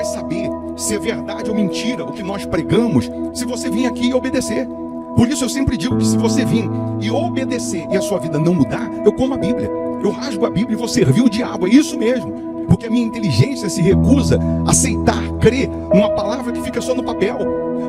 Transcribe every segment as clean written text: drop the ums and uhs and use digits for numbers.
saber se é verdade ou mentira o que nós pregamos, se você vir aqui e obedecer. Por isso eu sempre digo que se você vir e obedecer e a sua vida não mudar, eu como a Bíblia, eu rasgo a Bíblia e vou servir o diabo, é isso mesmo. Porque a minha inteligência se recusa a aceitar, crer numa palavra que fica só no papel.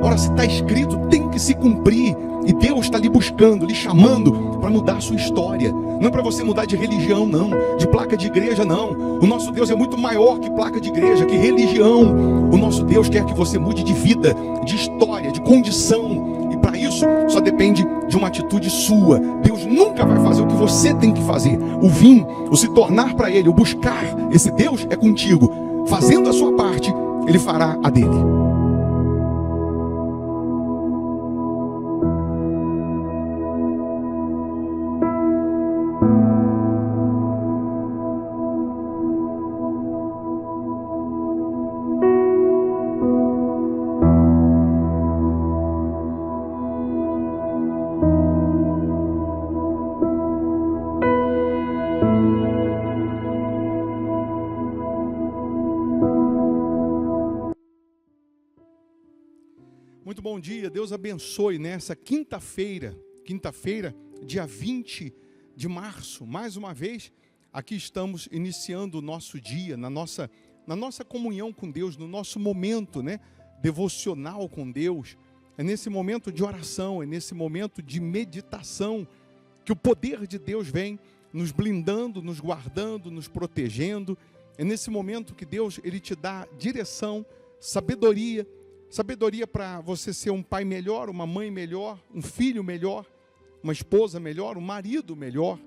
Ora, se está escrito, tem que se cumprir. E Deus está lhe buscando, lhe chamando para mudar a sua história. Não é para você mudar de religião, não. De placa de igreja, não. O nosso Deus é muito maior que placa de igreja, que religião. O nosso Deus quer que você mude de vida, de história, de condição. E para isso, só depende de uma atitude sua. Deus nunca vai fazer o que você tem que fazer. O vir, o se tornar para Ele, o buscar esse Deus é contigo. Fazendo a sua parte, Ele fará a dele. Muito bom dia, Deus abençoe nessa quinta-feira, dia 20 de março, mais uma vez, aqui estamos iniciando o nosso dia, na nossa comunhão com Deus, no nosso momento, devocional com Deus, é nesse momento de oração, é nesse momento de meditação, que o poder de Deus vem nos blindando, nos guardando, nos protegendo, é nesse momento que Deus, Ele te dá direção, sabedoria para você ser um pai melhor, uma mãe melhor, um filho melhor, uma esposa melhor, um marido melhor.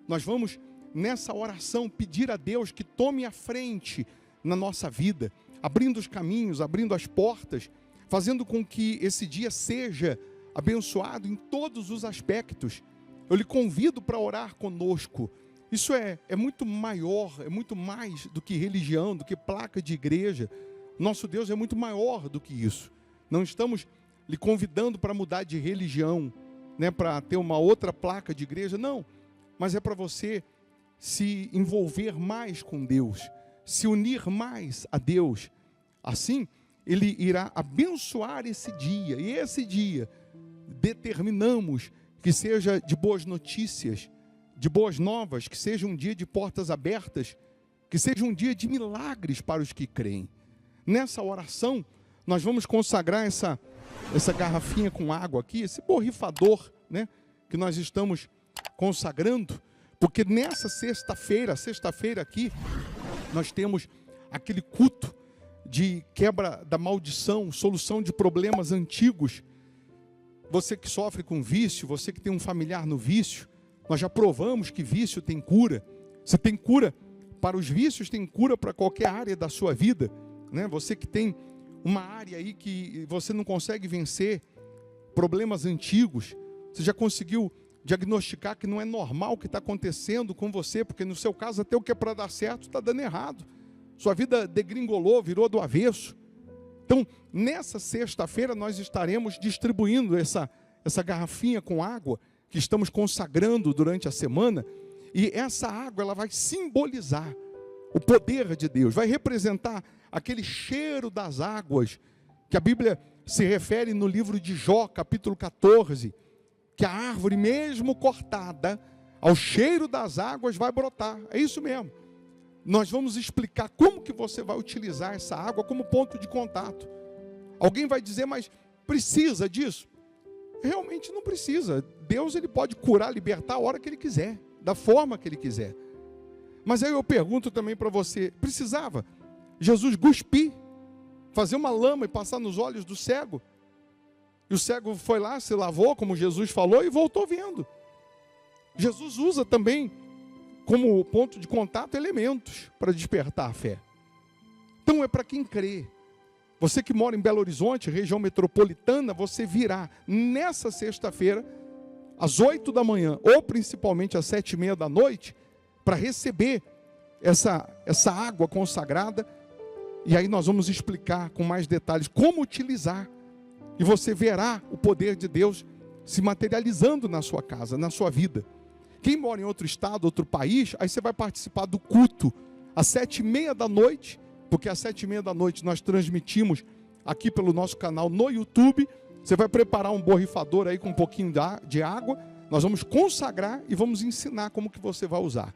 Nós vamos, nessa oração, pedir a Deus que tome a frente na nossa vida, abrindo os caminhos, abrindo as portas, fazendo com que esse dia seja abençoado em todos os aspectos. Eu lhe convido para orar conosco. Isso é muito maior, é muito mais do que religião, do que placa de igreja. Nosso Deus é muito maior do que isso. Não estamos lhe convidando para mudar de religião, para ter uma outra placa de igreja, não. Mas é para você se envolver mais com Deus, se unir mais a Deus. Assim, Ele irá abençoar esse dia. E esse dia, determinamos que seja de boas notícias, de boas novas, que seja um dia de portas abertas, que seja um dia de milagres para os que creem. Nessa oração, nós vamos consagrar essa garrafinha com água aqui, esse borrifador, que nós estamos consagrando, porque nessa sexta-feira aqui, nós temos aquele culto de quebra da maldição, solução de problemas antigos. Você que sofre com vício, você que tem um familiar no vício, nós já provamos que vício tem cura. Se tem cura para os vícios, tem cura para qualquer área da sua vida. Você que tem uma área aí que você não consegue vencer, problemas antigos, você já conseguiu diagnosticar que não é normal o que está acontecendo com você, porque no seu caso até o que é para dar certo está dando errado. Sua vida degringolou, virou do avesso. Então, nessa sexta-feira nós estaremos distribuindo essa garrafinha com água que estamos consagrando durante a semana, e essa água ela vai simbolizar o poder de Deus, vai representar aquele cheiro das águas, que a Bíblia se refere no livro de Jó, capítulo 14, que a árvore mesmo cortada, ao cheiro das águas vai brotar. É isso mesmo. Nós vamos explicar como que você vai utilizar essa água como ponto de contato. Alguém vai dizer, mas precisa disso? Realmente não precisa. Deus ele pode curar, libertar a hora que Ele quiser, da forma que Ele quiser. Mas aí eu pergunto também para você, precisava Jesus cuspir, fazer uma lama e passar nos olhos do cego? E o cego foi lá, se lavou, como Jesus falou, e voltou vendo. Jesus usa também, como ponto de contato, elementos para despertar a fé. Então é para quem crê. Você que mora em Belo Horizonte, região metropolitana, você virá nessa sexta-feira, às 8 da manhã, ou principalmente às 7h30 da noite, para receber essa água consagrada. E aí nós vamos explicar com mais detalhes como utilizar. E você verá o poder de Deus se materializando na sua casa, na sua vida. Quem mora em outro estado, outro país, aí você vai participar do culto às 7h30 da noite, porque às 7h30 nós transmitimos aqui pelo nosso canal no YouTube. Você vai preparar um borrifador aí com um pouquinho de água. Nós vamos consagrar e vamos ensinar como que você vai usar.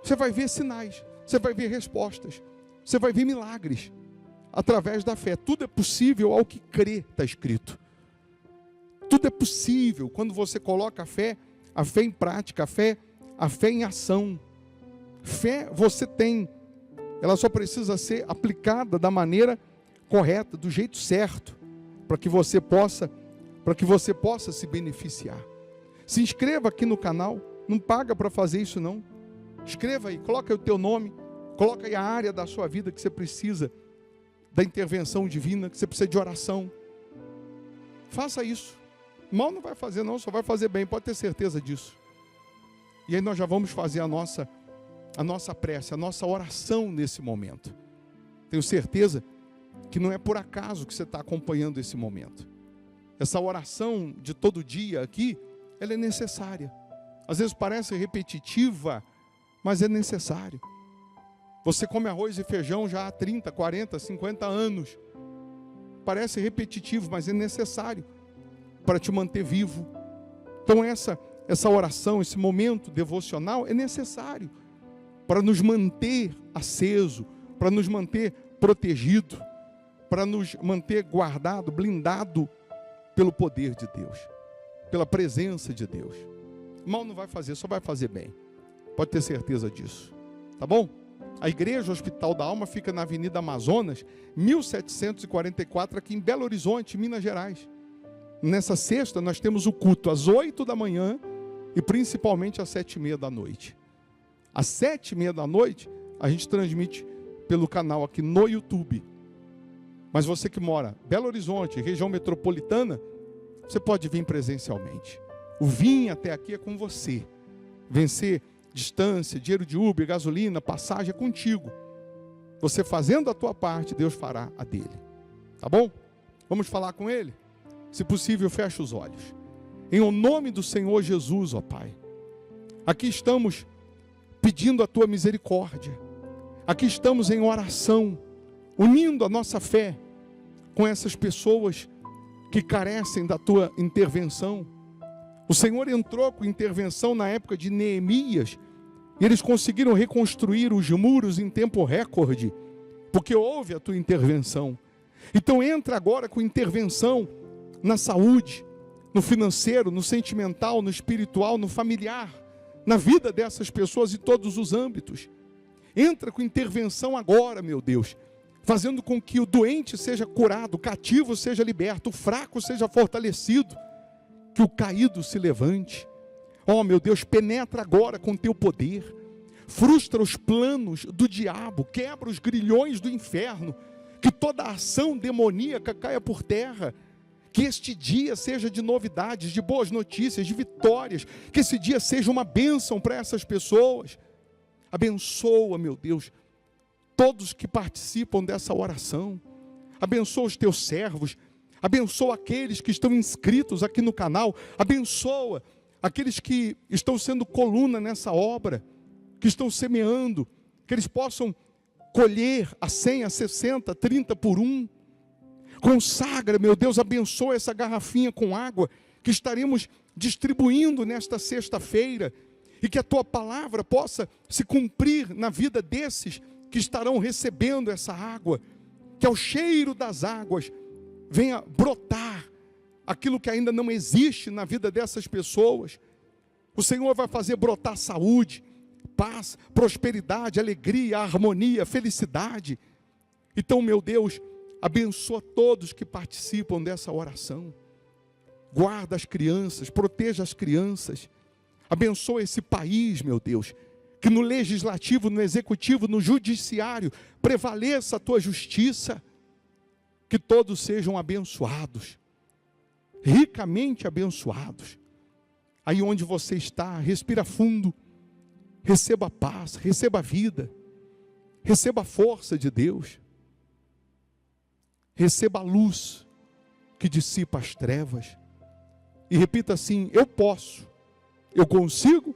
Você vai ver sinais, você vai ver respostas, você vai ver milagres através da fé. Tudo é possível ao que crê, está escrito. Tudo é possível quando você coloca a fé em prática, a fé em ação. Fé você tem, ela só precisa ser aplicada da maneira correta, do jeito certo, para que você possa se beneficiar. Se inscreva aqui no canal, não paga para fazer isso não. Escreva aí, coloca aí o teu nome, coloca aí a área da sua vida que você precisa da intervenção divina, que você precisa de oração. Faça isso. Mal não vai fazer não, só vai fazer bem, pode ter certeza disso. E aí nós já vamos fazer a nossa prece, a nossa oração nesse momento. Tenho certeza que não é por acaso que você está acompanhando esse momento. Essa oração de todo dia aqui, ela é necessária. Às vezes parece repetitiva, mas é necessário. Você come arroz e feijão já há 30, 40, 50 anos. Parece repetitivo, mas é necessário para te manter vivo. Então essa oração, esse momento devocional é necessário para nos manter aceso, para nos manter protegido, para nos manter guardado, blindado pelo poder de Deus, pela presença de Deus. Mal não vai fazer, só vai fazer bem. Pode ter certeza disso. Tá bom? A Igreja Hospital da Alma fica na Avenida Amazonas, 1744, aqui em Belo Horizonte, Minas Gerais. Nessa sexta nós temos o culto às 8h e principalmente às 7h30. Às 7h30 a gente transmite pelo canal aqui no YouTube. Mas você que mora em Belo Horizonte, região metropolitana, você pode vir presencialmente. O vir até aqui é com você. Vencer distância, dinheiro de Uber, gasolina, passagem é contigo. Você fazendo a tua parte, Deus fará a dele. Tá bom? Vamos falar com ele? Se possível, feche os olhos. Em o nome do Senhor Jesus, ó Pai, aqui estamos pedindo a tua misericórdia. Aqui estamos em oração, unindo a nossa fé com essas pessoas que carecem da tua intervenção. O Senhor entrou com intervenção na época de Neemias, e eles conseguiram reconstruir os muros em tempo recorde, porque houve a tua intervenção. Então entra agora com intervenção na saúde, no financeiro, no sentimental, no espiritual, no familiar, na vida dessas pessoas em todos os âmbitos. Entra com intervenção agora, meu Deus, fazendo com que o doente seja curado, o cativo seja liberto, o fraco seja fortalecido, que o caído se levante. Oh, meu Deus, penetra agora com teu poder, frustra os planos do diabo, quebra os grilhões do inferno, que toda ação demoníaca caia por terra, que este dia seja de novidades, de boas notícias, de vitórias, que esse dia seja uma bênção para essas pessoas. Abençoa, meu Deus, todos que participam dessa oração. Abençoa os teus servos, abençoa aqueles que estão inscritos aqui no canal, abençoa aqueles que estão sendo coluna nessa obra, que estão semeando, que eles possam colher a 100, a 60, 30 por 1. Consagra, meu Deus, abençoa essa garrafinha com água que estaremos distribuindo nesta sexta-feira, e que a tua palavra possa se cumprir na vida desses que estarão recebendo essa água, que ao cheiro das águas venha brotar aquilo que ainda não existe na vida dessas pessoas. O Senhor vai fazer brotar saúde, paz, prosperidade, alegria, harmonia, felicidade. Então, meu Deus, abençoa todos que participam dessa oração. Guarda as crianças, proteja as crianças. Abençoa esse país, meu Deus, que no legislativo, no executivo, no judiciário prevaleça a tua justiça. Que todos sejam abençoados, ricamente abençoados. Aí onde você está, respira fundo, receba a paz, receba a vida, receba a força de Deus, receba a luz que dissipa as trevas, e repita assim: eu posso, eu consigo,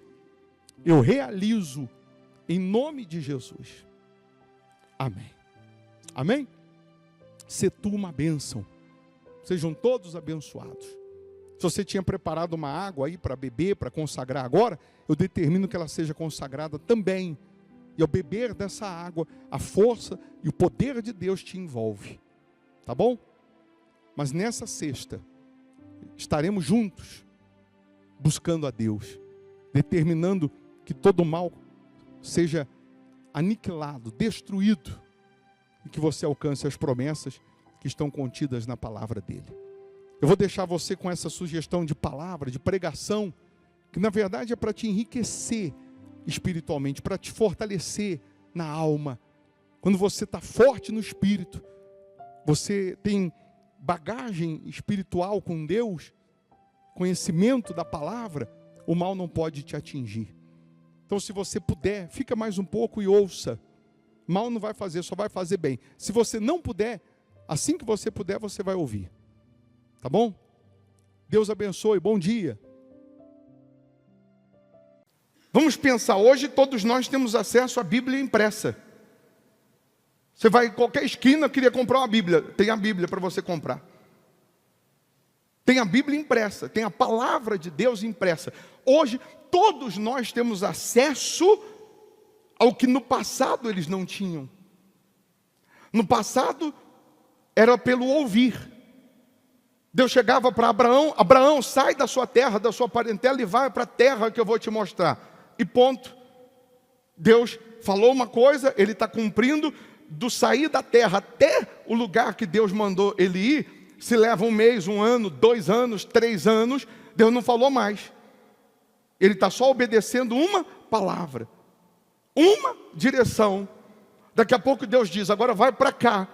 eu realizo, em nome de Jesus. Amém. Amém? Se tu uma bênção. Sejam todos abençoados. Se você tinha preparado uma água aí para beber, para consagrar agora, eu determino que ela seja consagrada também. E ao beber dessa água, a força e o poder de Deus te envolve. Tá bom? Mas nessa sexta, estaremos juntos, buscando a Deus, determinando que todo mal seja aniquilado, destruído, e que você alcance as promessas que estão contidas na palavra dele. Eu vou deixar você com essa sugestão de palavra, de pregação, que na verdade é para te enriquecer espiritualmente, para te fortalecer na alma. Quando você está forte no espírito, você tem bagagem espiritual com Deus, conhecimento da palavra, o mal não pode te atingir. Então, se você puder, fica mais um pouco e ouça. Mal não vai fazer, só vai fazer bem. Se você não puder, assim que você puder, você vai ouvir. Tá bom? Deus abençoe, bom dia. Vamos pensar, hoje todos nós temos acesso à Bíblia impressa. Você vai em qualquer esquina, queria comprar uma Bíblia, tem a Bíblia para você comprar. Tem a Bíblia impressa, tem a palavra de Deus impressa. Hoje todos nós temos acesso ao que no passado eles não tinham. No passado era pelo ouvir. Deus chegava para Abraão: Abraão, sai da sua terra, da sua parentela e vai para a terra que eu vou te mostrar. E ponto. Deus falou uma coisa, ele está cumprindo. Do sair da terra até o lugar que Deus mandou ele ir, se leva 1 mês, 1 ano, 2 anos, 3 anos, Deus não falou mais. Ele está só obedecendo uma palavra, uma direção. Daqui a pouco Deus diz: agora vai para cá.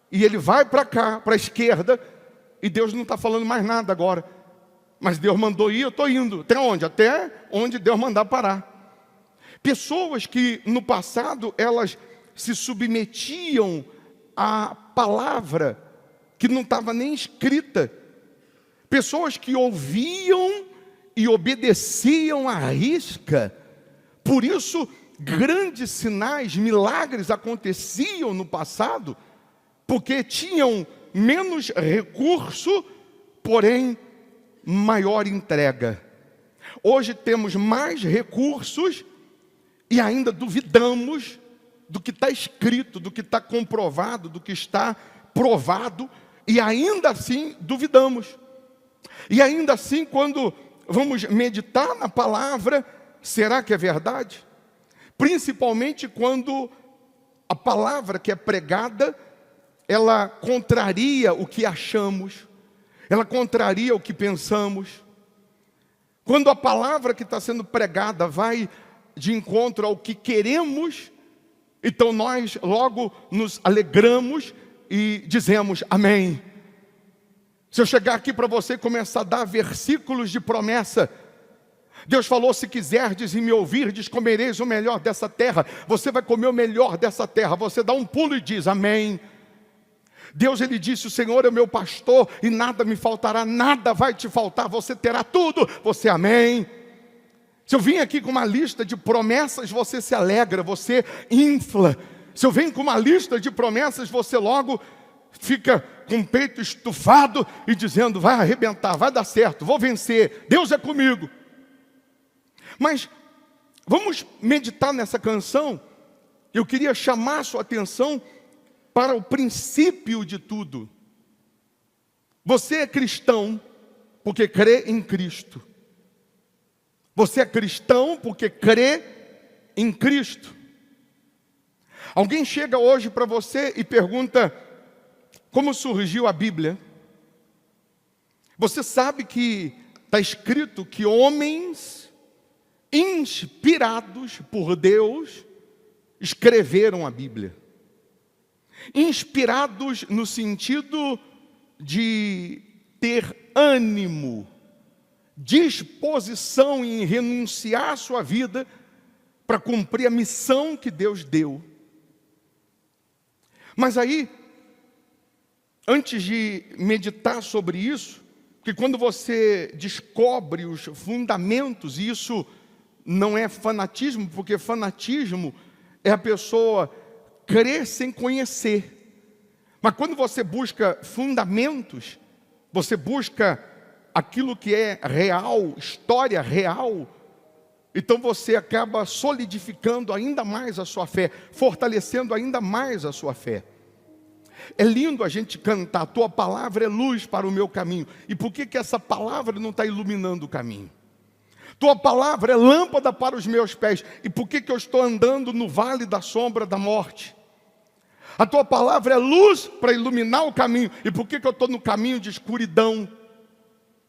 E ele vai para cá, para a esquerda, e Deus não está falando mais nada agora. Mas Deus mandou ir, eu estou indo. Até onde? Até onde Deus mandar parar. Pessoas que no passado elas se submetiam à palavra que não estava nem escrita. Pessoas que ouviam e obedeciam à risca. Por isso, grandes sinais, milagres aconteciam no passado, porque tinham menos recurso, porém maior entrega. Hoje temos mais recursos e ainda duvidamos do que está escrito, do que está comprovado, do que está provado, e ainda assim duvidamos. E ainda assim, quando vamos meditar na palavra, será que é verdade? Principalmente quando a palavra que é pregada, ela contraria o que achamos, ela contraria o que pensamos. Quando a palavra que está sendo pregada vai de encontro ao que queremos, então nós logo nos alegramos e dizemos amém. Se eu chegar aqui para você e começar a dar versículos de promessa, Deus falou: se quiserdes e me ouvirdes, comereis o melhor dessa terra. Você vai comer o melhor dessa terra. Você dá um pulo e diz amém. Deus, ele disse: o Senhor é o meu pastor e nada me faltará, nada vai te faltar, você terá tudo. Você amém. Se eu vim aqui com uma lista de promessas, você se alegra, você infla. Se eu venho com uma lista de promessas, você logo fica com o peito estufado e dizendo: vai arrebentar, vai dar certo, vou vencer, Deus é comigo. Mas vamos meditar nessa canção. Eu queria chamar a sua atenção para o princípio de tudo. Você é cristão porque crê em Cristo. Você é cristão porque crê em Cristo. Alguém chega hoje para você e pergunta: como surgiu a Bíblia? Você sabe que está escrito que homens inspirados por Deus escreveram a Bíblia. Inspirados no sentido de ter ânimo, disposição em renunciar à sua vida para cumprir a missão que Deus deu. Mas aí, antes de meditar sobre isso, que quando você descobre os fundamentos, e isso não é fanatismo, porque fanatismo é a pessoa crer sem conhecer. Mas quando você busca fundamentos, você busca aquilo que é real, história real, então você acaba solidificando ainda mais a sua fé, fortalecendo ainda mais a sua fé. É lindo a gente cantar, tua palavra é luz para o meu caminho. E por que essa palavra não está iluminando o caminho? Tua palavra é lâmpada para os meus pés. E por que eu estou andando no vale da sombra da morte? A tua palavra é luz para iluminar o caminho. E por que eu estou no caminho de escuridão?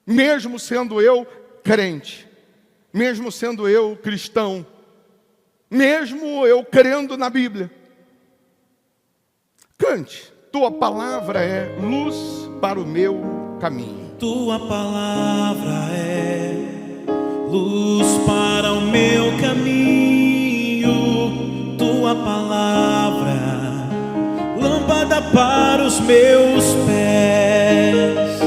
Mesmo sendo eu crente, mesmo sendo eu cristão, mesmo eu crendo na Bíblia. Cante. Tua palavra é luz para o meu caminho. Tua palavra é luz para o meu caminho. Tua palavra, lâmpada para os meus pés.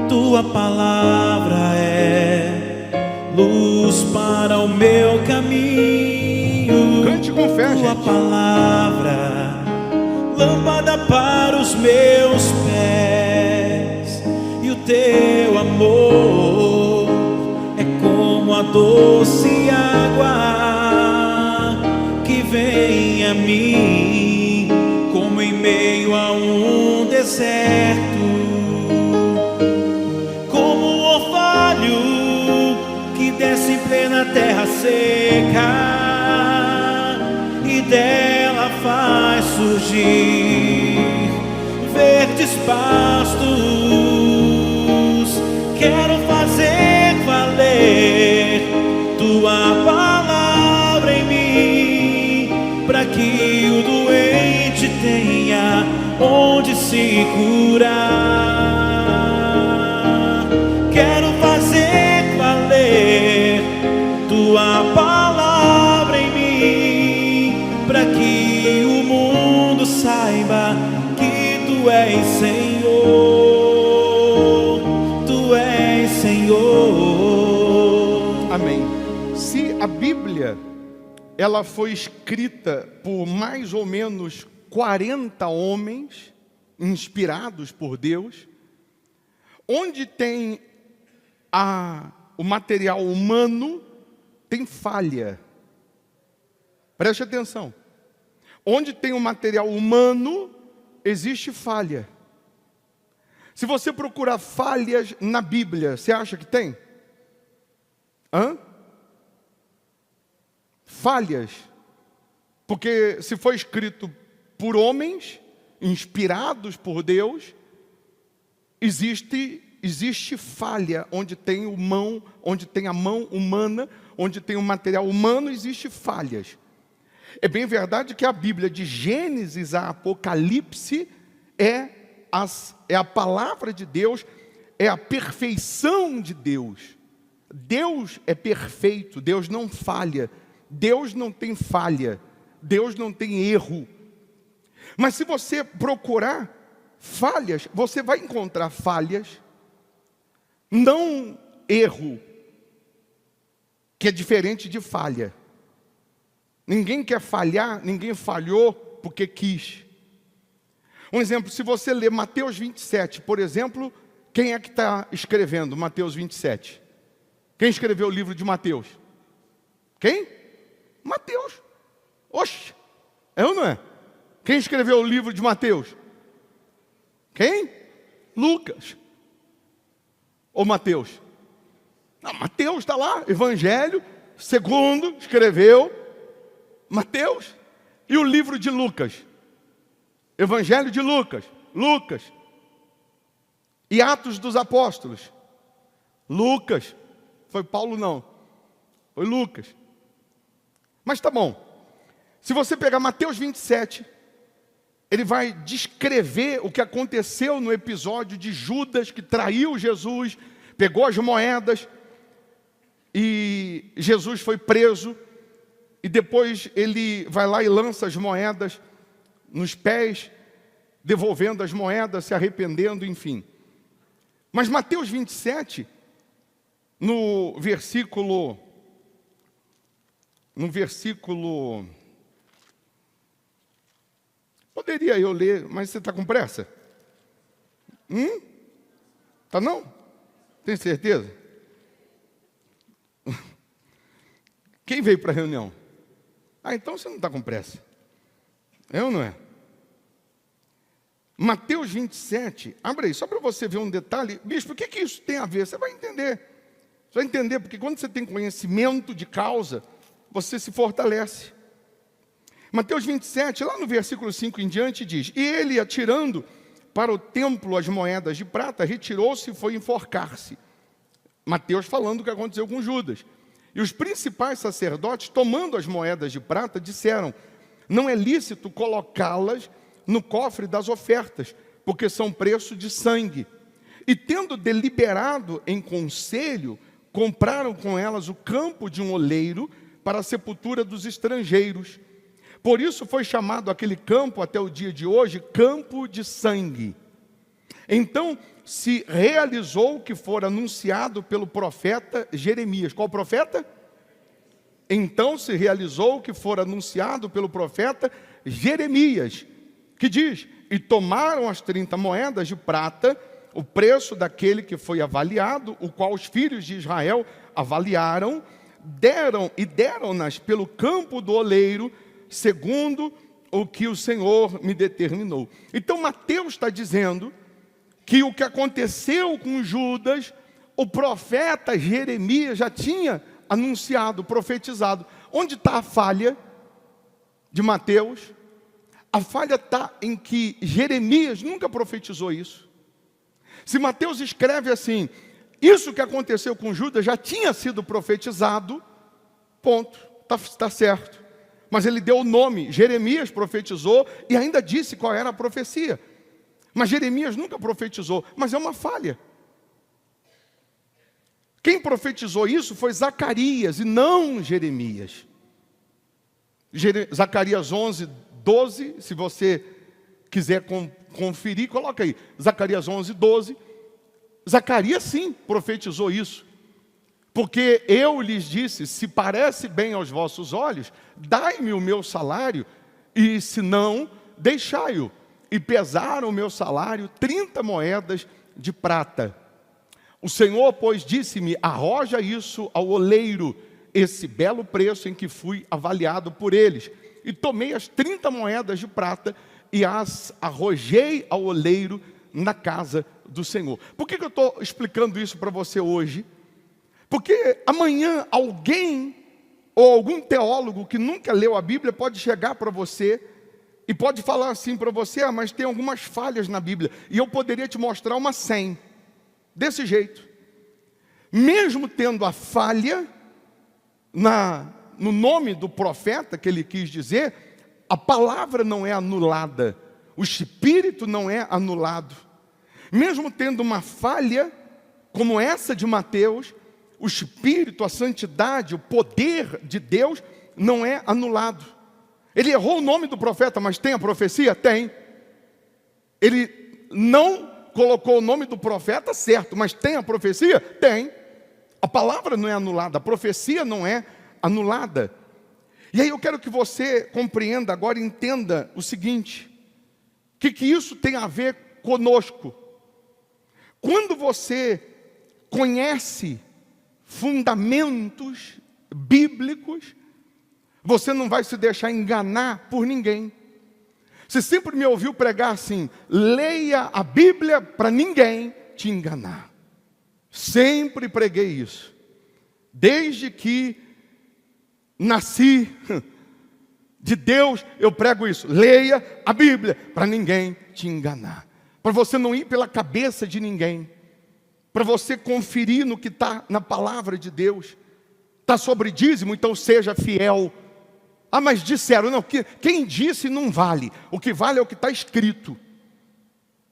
Tua palavra é luz para o meu caminho. Cante com fé, Tua gente. palavra, lâmpada para os meus pés. E o teu amor é como a doce água que vem a mim, como em meio a um deserto, como um orvalho que desce em plena terra seca e dela faz surgir verdes pastos. Quero fazer valer tua palavra em mim, para que o doente tenha onde se curar. Quero fazer valer tua palavra em mim, para que o mundo saiba que tu és Senhor, tu és Senhor. Amém. Se a Bíblia, ela foi escrita por mais ou menos 40 homens, inspirados por Deus, onde tem o material humano, tem falha. Preste atenção. Onde tem o material humano, existe falha. Se você procurar falhas na Bíblia, você acha que tem? Falhas. Porque se foi escrito por homens, inspirados por Deus, existe falha onde tem onde tem a mão humana, onde tem o material humano, existe falhas. É bem verdade que a Bíblia, de Gênesis a Apocalipse, é a palavra de Deus, é a perfeição de Deus. Deus é perfeito, Deus não falha, Deus não tem falha, Deus não tem erro. Mas se você procurar falhas, você vai encontrar falhas, não erro, que é diferente de falha. Ninguém quer falhar, ninguém falhou porque quis. Um exemplo, se você ler Mateus 27, por exemplo, quem é que está escrevendo Mateus 27? Quem escreveu o livro de Mateus? Quem? Mateus. Oxe, é ou não é? Quem escreveu o livro de Mateus? Quem? Lucas. Ou Mateus? Não, Mateus está lá, Evangelho, segundo, escreveu Mateus. E o livro de Lucas? Evangelho de Lucas, Lucas. E Atos dos Apóstolos? Lucas. Foi Paulo não, foi Lucas. Mas tá bom. Se você pegar Mateus 27, ele vai descrever o que aconteceu no episódio de Judas, que traiu Jesus, pegou as moedas, e Jesus foi preso, e depois ele vai lá e lança as moedas nos pés, devolvendo as moedas, se arrependendo, enfim. Mas Mateus 27, no versículo 1, Poderia eu ler, mas você está com pressa? Tá não? Tem certeza? Quem veio para a reunião? Então você não está com pressa. É ou não é? Mateus 27, abre aí, só para você ver um detalhe. Bispo, o que isso tem a ver? Você vai entender. Você vai entender, porque quando você tem conhecimento de causa, você se fortalece. Mateus 27, lá no versículo 5 em diante, diz: E ele, atirando para o templo as moedas de prata, retirou-se e foi enforcar-se. Mateus falando o que aconteceu com Judas. E os principais sacerdotes, tomando as moedas de prata, disseram: Não é lícito colocá-las no cofre das ofertas, porque são preço de sangue. E tendo deliberado em conselho, compraram com elas o campo de um oleiro para a sepultura dos estrangeiros. Por isso foi chamado aquele campo até o dia de hoje, campo de sangue. Então se realizou o que fora anunciado pelo profeta Jeremias. Qual profeta? Então se realizou o que fora anunciado pelo profeta Jeremias, que diz: E tomaram as 30 moedas de prata, o preço daquele que foi avaliado, o qual os filhos de Israel avaliaram, deram-nas pelo campo do oleiro, segundo o que o Senhor me determinou. Então Mateus está dizendo que o que aconteceu com Judas, o profeta Jeremias já tinha anunciado, profetizado. Onde está a falha de Mateus? A falha está em que Jeremias nunca profetizou isso. Se Mateus escreve assim: isso que aconteceu com Judas já tinha sido profetizado, ponto, está certo. Mas ele deu o nome, Jeremias profetizou e ainda disse qual era a profecia. Mas Jeremias nunca profetizou, mas é uma falha. Quem profetizou isso foi Zacarias e não Jeremias. Zacarias 11, 12, se você quiser conferir, coloca aí, Zacarias 11, 12. Zacarias sim profetizou isso. Porque eu lhes disse: se parece bem aos vossos olhos, dai-me o meu salário, e se não, deixai-o. E pesaram o meu salário 30 moedas de prata. O Senhor, pois, disse-me: arroja isso ao oleiro, esse belo preço em que fui avaliado por eles. E tomei as 30 moedas de prata e as arrojei ao oleiro na casa do Senhor. Por que eu estou explicando isso para você hoje? Porque amanhã alguém ou algum teólogo que nunca leu a Bíblia pode chegar para você e pode falar assim para você: mas tem algumas falhas na Bíblia. E eu poderia te mostrar uma 100. Desse jeito. Mesmo tendo a falha no nome do profeta que ele quis dizer, a palavra não é anulada. O espírito não é anulado. Mesmo tendo uma falha como essa de Mateus, o espírito, a santidade, o poder de Deus não é anulado. Ele errou o nome do profeta, mas tem a profecia? Tem. Ele não colocou o nome do profeta, certo, mas tem a profecia? Tem. A palavra não é anulada, a profecia não é anulada. E aí eu quero que você compreenda agora, entenda o seguinte: o que isso tem a ver conosco? Quando você conhece fundamentos bíblicos, você não vai se deixar enganar por ninguém. Você sempre me ouviu pregar assim: leia a Bíblia para ninguém te enganar. Sempre preguei isso. Desde que nasci de Deus, eu prego isso: leia a Bíblia para ninguém te enganar. Para você não ir pela cabeça de ninguém. Para você conferir no que está na palavra de Deus. Está sobre dízimo, então seja fiel. Mas disseram, não, quem disse não vale. O que vale é o que está escrito.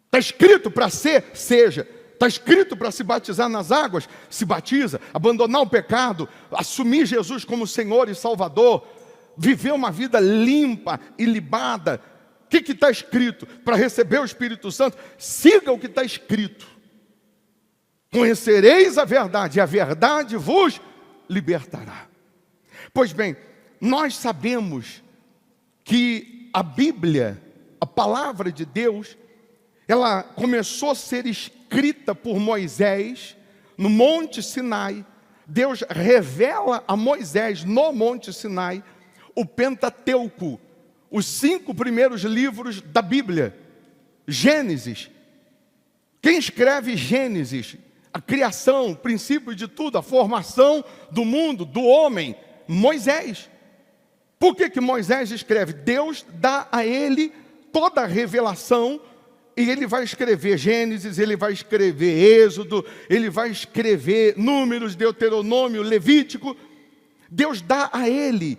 Está escrito para ser, seja. Está escrito para se batizar nas águas, se batiza. Abandonar o pecado, assumir Jesus como Senhor e Salvador, viver uma vida limpa e libada. O que está escrito? Para receber o Espírito Santo, siga o que está escrito. Conhecereis a verdade, e a verdade vos libertará. Pois bem, nós sabemos que a Bíblia a palavra de Deus, ela começou a ser escrita por Moisés no Monte Sinai. Deus revela a Moisés no Monte Sinai o Pentateuco, os 5 primeiros livros da Bíblia. Gênesis. Quem escreve Gênesis? A criação, o princípio de tudo, a formação do mundo, do homem. Moisés. Por que Moisés escreve? Deus dá a ele toda a revelação. E ele vai escrever Gênesis, ele vai escrever Êxodo, ele vai escrever Números, Deuteronômio, Levítico. Deus dá a ele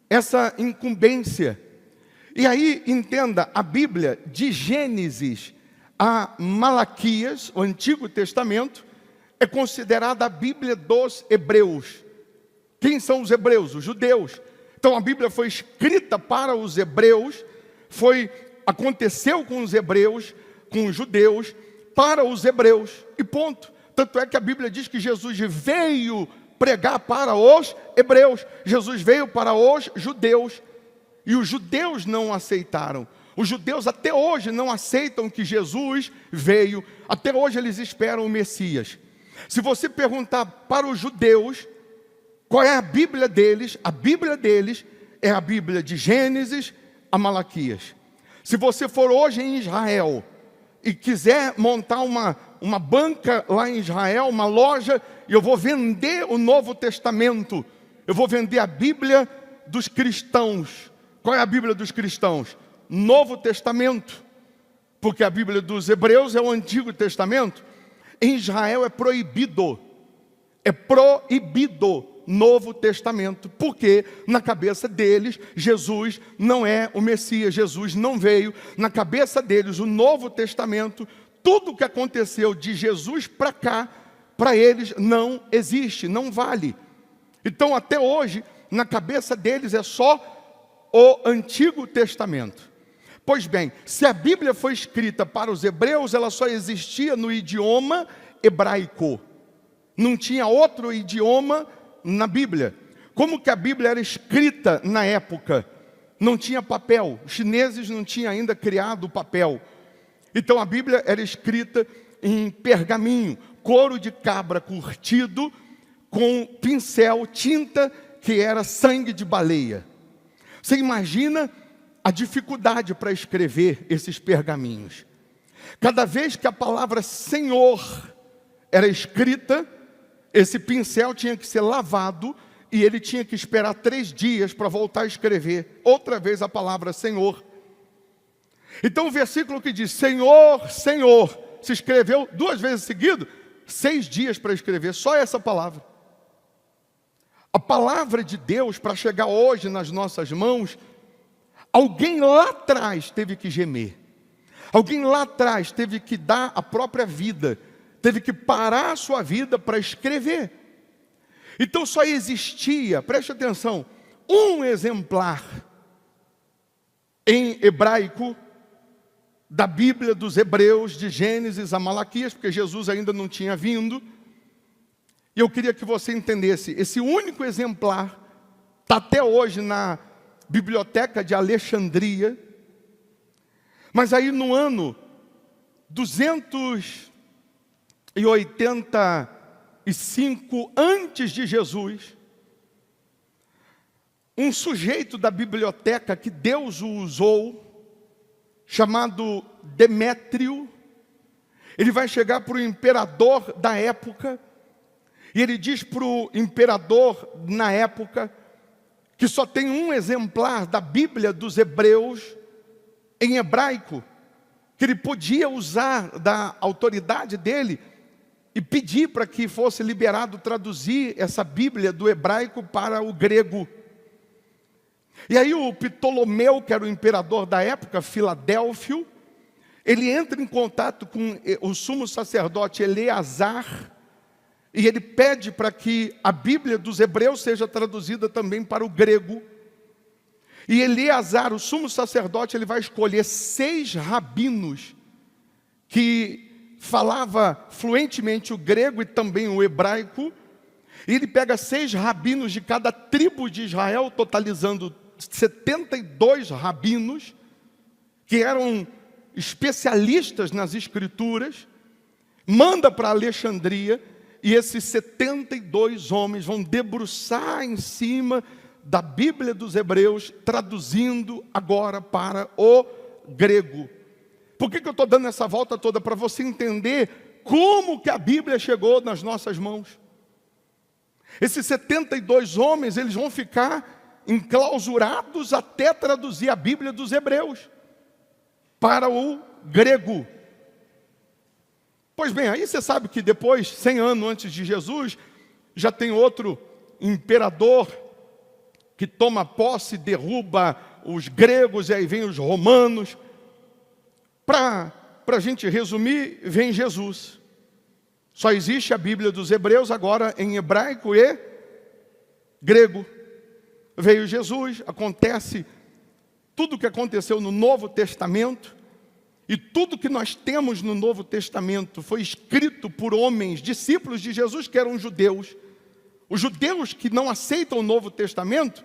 essa incumbência. E aí, entenda, a Bíblia, de Gênesis a Malaquias, o Antigo Testamento, é considerada a Bíblia dos hebreus. Quem são os hebreus? Os judeus. Então a Bíblia foi escrita para os hebreus, aconteceu com os hebreus, com os judeus, para os hebreus, e ponto. Tanto é que a Bíblia diz que Jesus veio pregar para os hebreus, Jesus veio para os judeus, e os judeus não aceitaram. Os judeus até hoje não aceitam que Jesus veio, até hoje eles esperam o Messias. Se você perguntar para os judeus qual é a Bíblia deles é a Bíblia de Gênesis a Malaquias. Se você for hoje em Israel e quiser montar uma banca lá em Israel, uma loja, e eu vou vender o Novo Testamento, eu vou vender a Bíblia dos cristãos. Qual é a Bíblia dos cristãos? Novo Testamento. Porque a Bíblia dos hebreus é o Antigo Testamento. Em Israel é proibido. É proibido Novo Testamento. Porque na cabeça deles, Jesus não é o Messias. Jesus não veio. Na cabeça deles, o Novo Testamento, tudo o que aconteceu de Jesus para cá, para eles não existe, não vale. Então até hoje, na cabeça deles é só o Antigo Testamento. Pois bem, se a Bíblia foi escrita para os hebreus, ela só existia no idioma hebraico. Não tinha outro idioma na Bíblia. Como que a Bíblia era escrita na época? Não tinha papel. Os chineses não tinham ainda criado o papel. Então a Bíblia era escrita em pergaminho, couro de cabra curtido, com pincel, tinta que era sangue de baleia. Você imagina a dificuldade para escrever esses pergaminhos. Cada vez que a palavra Senhor era escrita, esse pincel tinha que ser lavado e ele tinha que esperar 3 dias para voltar a escrever outra vez a palavra Senhor. Então o versículo que diz Senhor, Senhor, se escreveu 2 vezes seguido, 6 dias para escrever só essa palavra. A palavra de Deus, para chegar hoje nas nossas mãos, alguém lá atrás teve que gemer. Alguém lá atrás teve que dar a própria vida, teve que parar a sua vida para escrever. Então só existia, preste atenção, um exemplar em hebraico da Bíblia dos hebreus, de Gênesis a Malaquias, porque Jesus ainda não tinha vindo. E eu queria que você entendesse, esse único exemplar está até hoje na Biblioteca de Alexandria. Mas aí no ano 285 antes de Jesus, um sujeito da biblioteca que Deus o usou, chamado Demétrio, ele vai chegar para o imperador da época, e ele diz para o imperador na época, que só tem um exemplar da Bíblia dos hebreus em hebraico, que ele podia usar da autoridade dele e pedir para que fosse liberado traduzir essa Bíblia do hebraico para o grego. E aí o Ptolomeu, que era o imperador da época, Filadélfio, ele entra em contato com o sumo sacerdote Eleazar, e ele pede para que a Bíblia dos hebreus seja traduzida também para o grego. E Eleazar, o sumo sacerdote, ele vai escolher 6 rabinos que falava fluentemente o grego e também o hebraico. E ele pega 6 rabinos de cada tribo de Israel, totalizando 72 rabinos, que eram especialistas nas Escrituras, manda para Alexandria, e esses 72 homens vão debruçar em cima da Bíblia dos Hebreus, traduzindo agora para o grego. Por que eu estou dando essa volta toda? Para você entender como que a Bíblia chegou nas nossas mãos. Esses 72 homens, eles vão ficar enclausurados até traduzir a Bíblia dos Hebreus para o grego. Pois bem, aí você sabe que depois, 100 anos antes de Jesus, já tem outro imperador que toma posse, derruba os gregos, e aí vem os romanos. Para a gente resumir, vem Jesus. Só existe a Bíblia dos Hebreus agora em hebraico e grego. Veio Jesus, acontece tudo o que aconteceu no Novo Testamento, e tudo que nós temos no Novo Testamento foi escrito por homens, discípulos de Jesus, que eram judeus. Os judeus que não aceitam o Novo Testamento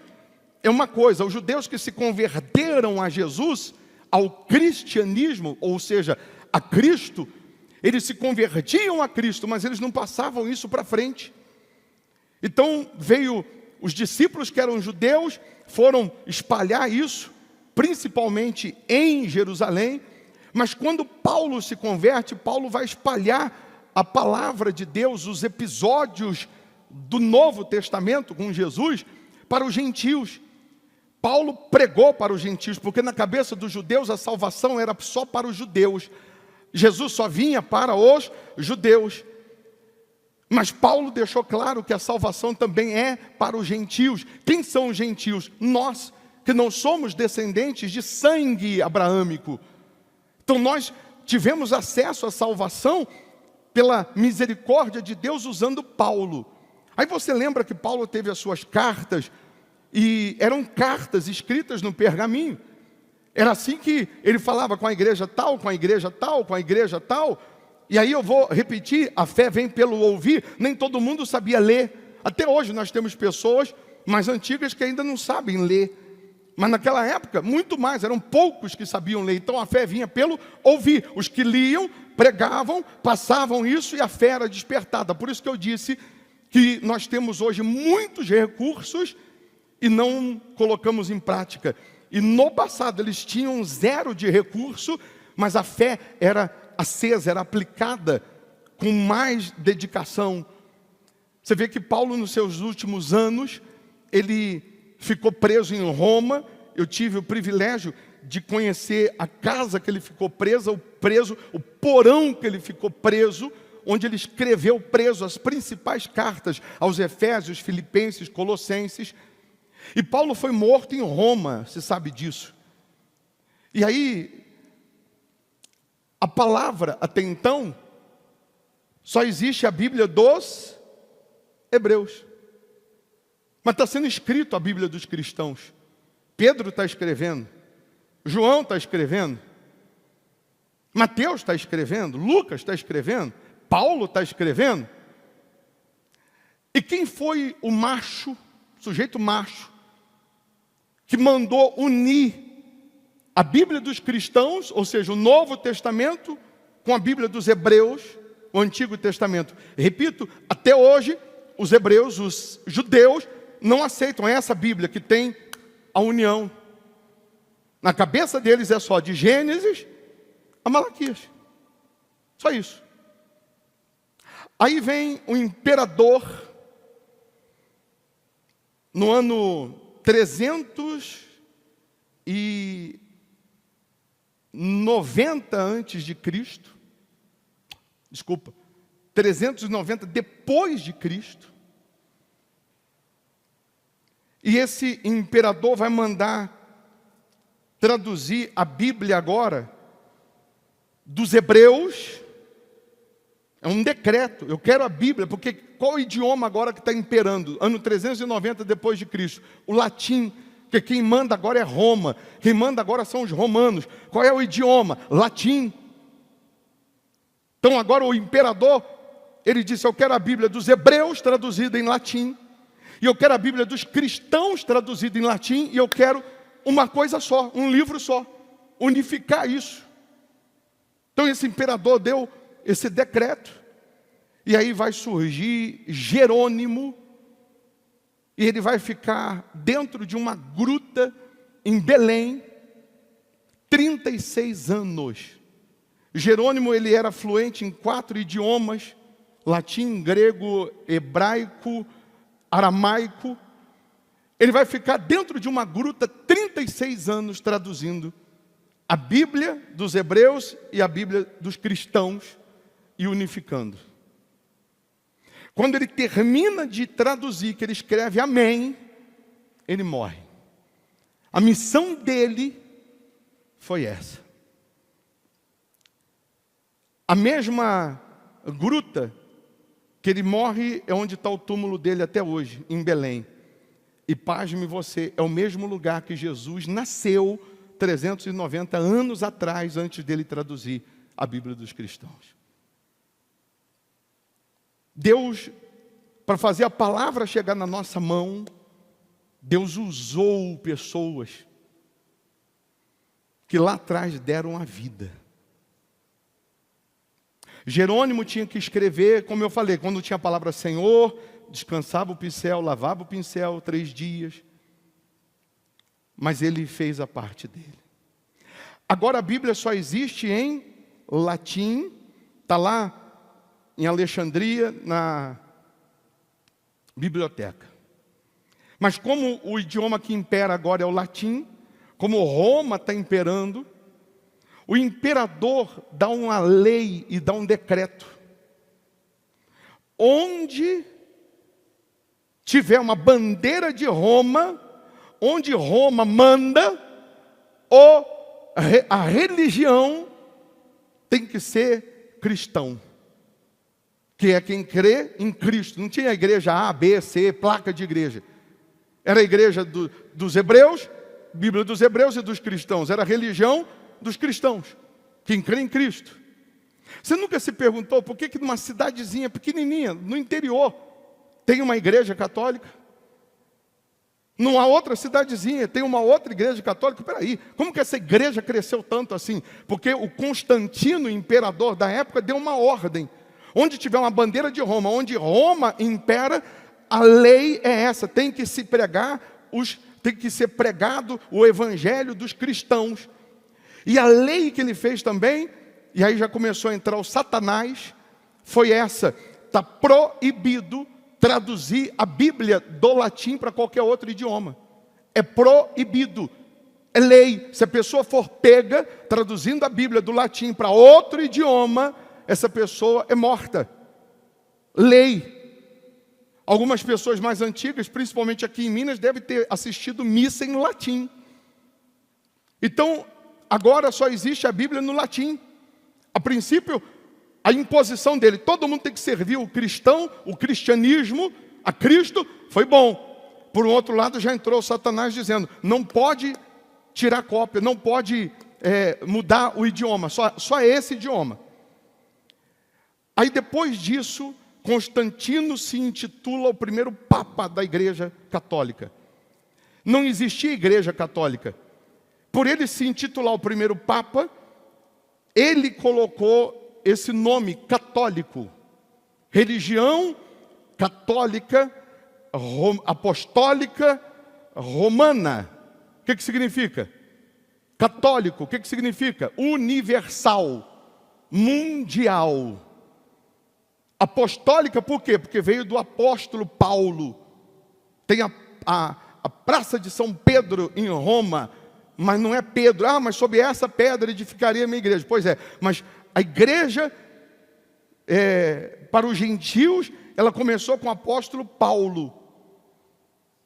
é uma coisa, os judeus que se converteram a Jesus, ao cristianismo, ou seja, a Cristo, eles se convertiam a Cristo, mas eles não passavam isso para frente. Então veio os discípulos que eram judeus, foram espalhar isso, principalmente em Jerusalém, mas quando Paulo se converte, Paulo vai espalhar a palavra de Deus, os episódios do Novo Testamento com Jesus, para os gentios. Paulo pregou para os gentios, porque na cabeça dos judeus a salvação era só para os judeus. Jesus só vinha para os judeus. Mas Paulo deixou claro que a salvação também é para os gentios. Quem são os gentios? Nós, que não somos descendentes de sangue abraâmico. Então nós tivemos acesso à salvação pela misericórdia de Deus usando Paulo. Aí você lembra que Paulo teve as suas cartas, e eram cartas escritas no pergaminho. Era assim que ele falava com a igreja tal, com a igreja tal, com a igreja tal. E aí eu vou repetir, a fé vem pelo ouvir. Nem todo mundo sabia ler. Até hoje nós temos pessoas mais antigas que ainda não sabem ler. Mas naquela época, muito mais, eram poucos que sabiam ler. Então a fé vinha pelo ouvir. Os que liam, pregavam, passavam isso e a fé era despertada. Por isso que eu disse que nós temos hoje muitos recursos e não colocamos em prática. E no passado eles tinham 0 de recurso, mas a fé era acesa, era aplicada com mais dedicação. Você vê que Paulo, nos seus últimos anos, ele ficou preso em Roma. Eu tive o privilégio de conhecer a casa que ele ficou preso, o porão que ele ficou preso, onde ele escreveu preso as principais cartas aos Efésios, Filipenses, Colossenses. E Paulo foi morto em Roma, se sabe disso. E aí, a palavra, até então, só existe a Bíblia dos Hebreus. Mas está sendo escrito a Bíblia dos cristãos. Pedro está escrevendo, João está escrevendo, Mateus está escrevendo, Lucas está escrevendo, Paulo está escrevendo. E quem foi o macho, sujeito macho, que mandou unir a Bíblia dos cristãos, ou seja, o Novo Testamento, com a Bíblia dos Hebreus, o Antigo Testamento? Repito, até hoje, os hebreus, os judeus, não aceitam essa Bíblia que tem a união. Na cabeça deles é só de Gênesis a Malaquias. Só isso. Aí vem o imperador, no ano 390 antes de Cristo. Desculpa, 390 depois de Cristo. E esse imperador vai mandar traduzir a Bíblia agora dos hebreus. É um decreto. Eu quero a Bíblia, porque qual o idioma agora que está imperando? Ano 390 depois de Cristo. O latim, porque quem manda agora é Roma. Quem manda agora são os romanos. Qual é o idioma? Latim. Então agora o imperador, ele disse: eu quero a Bíblia dos hebreus traduzida em latim, e eu quero a Bíblia dos cristãos traduzida em latim, e eu quero uma coisa só, um livro só. unificar isso. Então esse imperador deu esse decreto, e aí vai surgir Jerônimo, e ele vai ficar dentro de uma gruta em Belém, 36 anos. Jerônimo, ele era fluente em 4 idiomas, latim, grego, hebraico, aramaico. Ele vai ficar dentro de uma gruta 36 anos traduzindo a Bíblia dos hebreus e a Bíblia dos cristãos e unificando. Quando ele termina de traduzir, que ele escreve amém, ele morre. A missão dele foi essa. A mesma gruta que ele morre é onde está o túmulo dele até hoje, em Belém. E pasme você, é o mesmo lugar que Jesus nasceu 390 anos atrás, antes dele traduzir a Bíblia dos cristãos. Deus, para fazer a palavra chegar na nossa mão, Deus usou pessoas que lá atrás deram a vida. Jerônimo tinha que escrever, como eu falei, quando tinha a palavra Senhor, descansava o pincel, lavava o pincel 3 dias. Mas ele fez a parte dele. Agora a Bíblia só existe em latim, está lá em Alexandria, na biblioteca. Mas como o idioma que impera agora é o latim, como Roma está imperando, o imperador dá uma lei e dá um decreto. Onde tiver uma bandeira de Roma, onde Roma manda, a religião tem que ser cristão, que é quem crê em Cristo. Não tinha igreja A, B, C, placa de igreja. Era a igreja dos hebreus, Bíblia dos hebreus e dos cristãos. Era a religião dos cristãos, quem crê em Cristo. Você nunca se perguntou por que numa cidadezinha pequenininha, no interior, tem uma igreja católica? Numa outra cidadezinha tem uma outra igreja católica. Peraí, como que essa igreja cresceu tanto assim? Porque o Constantino, imperador da época, deu uma ordem. Onde tiver uma bandeira de Roma, onde Roma impera, a lei é essa, tem que se pregar, tem que ser pregado o evangelho dos cristãos. E a lei que ele fez também, e aí já começou a entrar o Satanás, foi essa: está proibido traduzir a Bíblia do latim para qualquer outro idioma. É proibido, é lei. Se a pessoa for pega traduzindo a Bíblia do latim para outro idioma, essa pessoa é morta. Lei. Algumas pessoas mais antigas, principalmente aqui em Minas, devem ter assistido missa em latim. Então, agora só existe a Bíblia no latim. A princípio, a imposição dele, todo mundo tem que servir o cristão, o cristianismo, a Cristo, foi bom. Por um outro lado, já entrou Satanás dizendo, não pode tirar cópia, não pode mudar o idioma, só esse idioma. Aí depois disso, Constantino se intitula o primeiro Papa da Igreja Católica. Não existia Igreja Católica. Por ele se intitular o primeiro Papa, ele colocou esse nome católico. Religião católica, apostólica, romana. O que significa? Católico, o que significa? Universal, mundial. Apostólica por quê? Porque veio do apóstolo Paulo. Tem a Praça de São Pedro em Roma, mas não é Pedro. Ah, mas sob essa pedra edificaria a minha igreja. Pois é, mas a igreja para os gentios, ela começou com o apóstolo Paulo.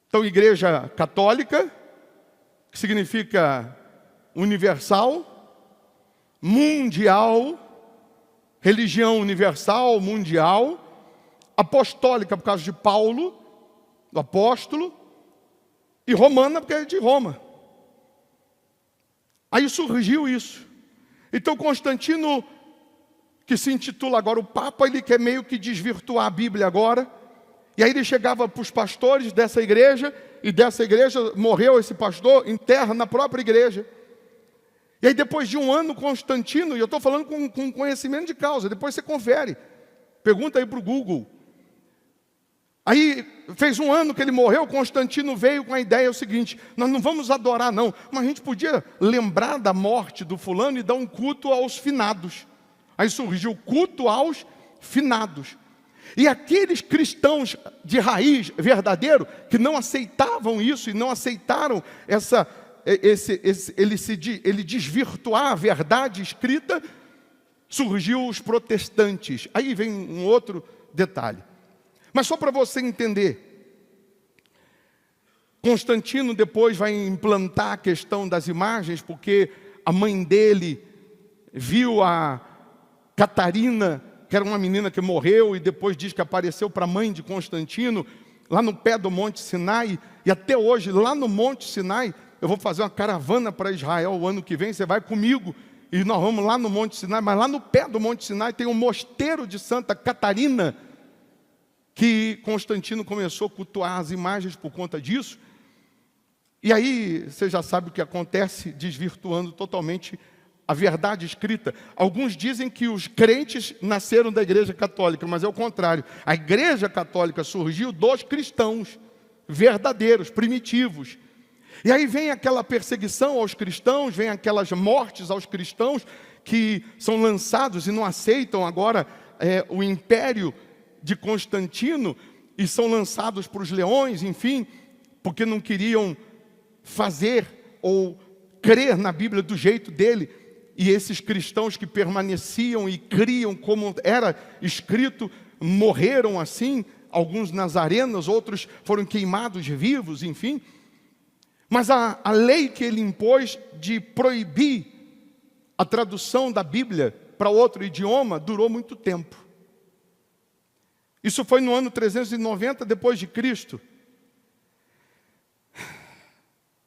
Então, igreja católica, que significa universal, mundial, religião universal, mundial, apostólica por causa de Paulo, do apóstolo, e romana porque é de Roma. Aí surgiu isso. Então Constantino, que se intitula agora o Papa, ele quer meio que desvirtuar a Bíblia agora. E aí ele chegava para os pastores dessa igreja, e dessa igreja morreu esse pastor, enterra na própria igreja. E aí depois de um ano, Constantino, e eu estou falando com conhecimento de causa, depois você confere, pergunta aí para o Google. Aí fez um ano que ele morreu, Constantino veio com a ideia seguinte: nós não vamos adorar não, mas a gente podia lembrar da morte do fulano e dar um culto aos finados. Aí surgiu o culto aos finados. E aqueles cristãos de raiz verdadeiro, que não aceitavam isso e não aceitaram ele desvirtuar a verdade escrita, surgiu os protestantes. Aí vem um outro detalhe. Mas só para você entender, Constantino depois vai implantar a questão das imagens, porque a mãe dele viu a Catarina, que era uma menina que morreu, e depois diz que apareceu para a mãe de Constantino, lá no pé do Monte Sinai, e até hoje, lá no Monte Sinai, eu vou fazer uma caravana para Israel o ano que vem, você vai comigo, e nós vamos lá no Monte Sinai, mas lá no pé do Monte Sinai tem um mosteiro de Santa Catarina, que Constantino começou a cultuar as imagens por conta disso. E aí, você já sabe o que acontece, desvirtuando totalmente a verdade escrita. Alguns dizem que os crentes nasceram da Igreja Católica, mas é o contrário. A Igreja Católica surgiu dos cristãos verdadeiros, primitivos. E aí vem aquela perseguição aos cristãos, vem aquelas mortes aos cristãos que são lançados e não aceitam agora o império de Constantino, e são lançados para os leões, enfim, porque não queriam fazer ou crer na Bíblia do jeito dele. E esses cristãos que permaneciam e criam como era escrito, morreram assim, alguns nas arenas, outros foram queimados vivos, enfim. Mas a lei que ele impôs de proibir a tradução da Bíblia para outro idioma durou muito tempo. Isso foi no ano 390 depois de Cristo.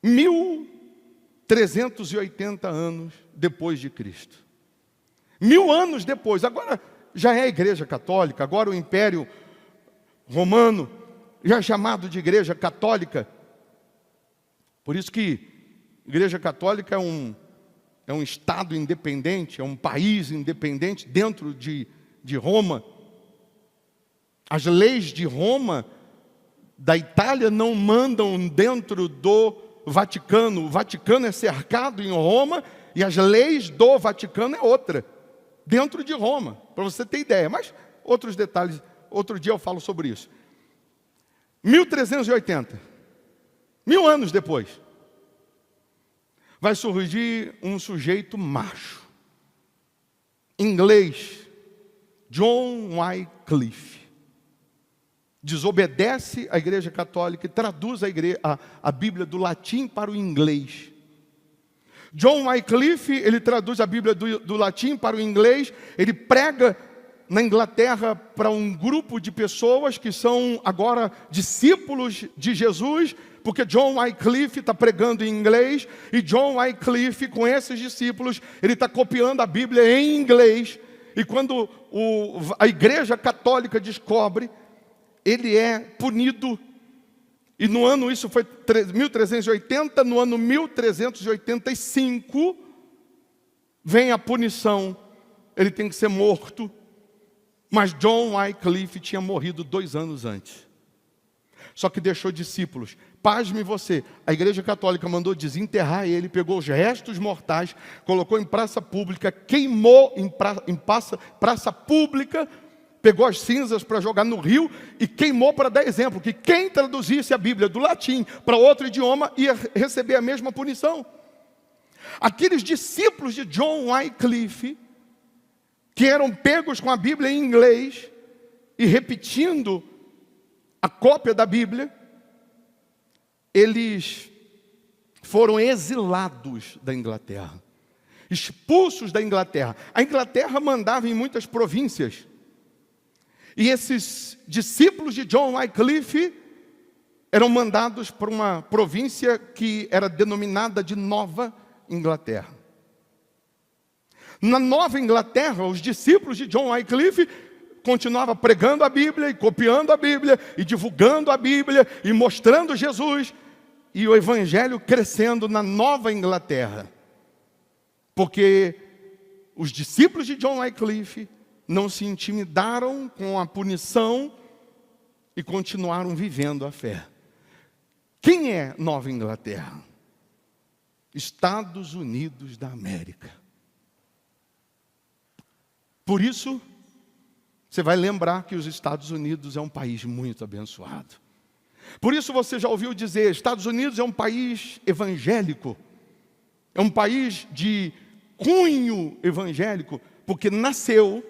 1380 anos depois de Cristo. 1000 anos depois. Agora já é a Igreja Católica, agora o Império Romano já é chamado de Igreja Católica. Por isso que a Igreja Católica é um Estado independente, é um país independente dentro de Roma. As leis de Roma, da Itália, não mandam dentro do Vaticano. O Vaticano é cercado em Roma e as leis do Vaticano é outra, dentro de Roma, para você ter ideia. Mas outros detalhes, outro dia eu falo sobre isso. 1380, 1000 anos depois, vai surgir um sujeito macho, inglês, John Wycliffe. Desobedece à Igreja Católica e traduz a Bíblia do latim para o inglês. John Wycliffe, ele traduz a Bíblia do latim para o inglês, ele prega na Inglaterra para um grupo de pessoas que são agora discípulos de Jesus, porque John Wycliffe está pregando em inglês, e John Wycliffe, com esses discípulos, ele está copiando a Bíblia em inglês, e quando a Igreja Católica descobre, ele é punido, e no ano, isso foi 1380, no ano 1385, vem a punição, ele tem que ser morto, mas John Wycliffe tinha morrido 2 anos antes, só que deixou discípulos. Pasme você, a Igreja Católica mandou desenterrar ele, pegou os restos mortais, colocou em praça pública, queimou em praça pública, pegou as cinzas para jogar no rio e queimou para dar exemplo, que quem traduzisse a Bíblia do latim para outro idioma ia receber a mesma punição. Aqueles discípulos de John Wycliffe, que eram pegos com a Bíblia em inglês e repetindo a cópia da Bíblia, eles foram exilados da Inglaterra, expulsos da Inglaterra. A Inglaterra mandava em muitas províncias, e esses discípulos de John Wycliffe eram mandados para uma província que era denominada de Nova Inglaterra. Na Nova Inglaterra, os discípulos de John Wycliffe continuavam pregando a Bíblia, e copiando a Bíblia, e divulgando a Bíblia, e mostrando Jesus, e o Evangelho crescendo na Nova Inglaterra. Porque os discípulos de John Wycliffe não se intimidaram com a punição e continuaram vivendo a fé. Quem é Nova Inglaterra? Estados Unidos da América. Por isso, você vai lembrar que os Estados Unidos é um país muito abençoado. Por isso você já ouviu dizer, Estados Unidos é um país evangélico. É um país de cunho evangélico, porque nasceu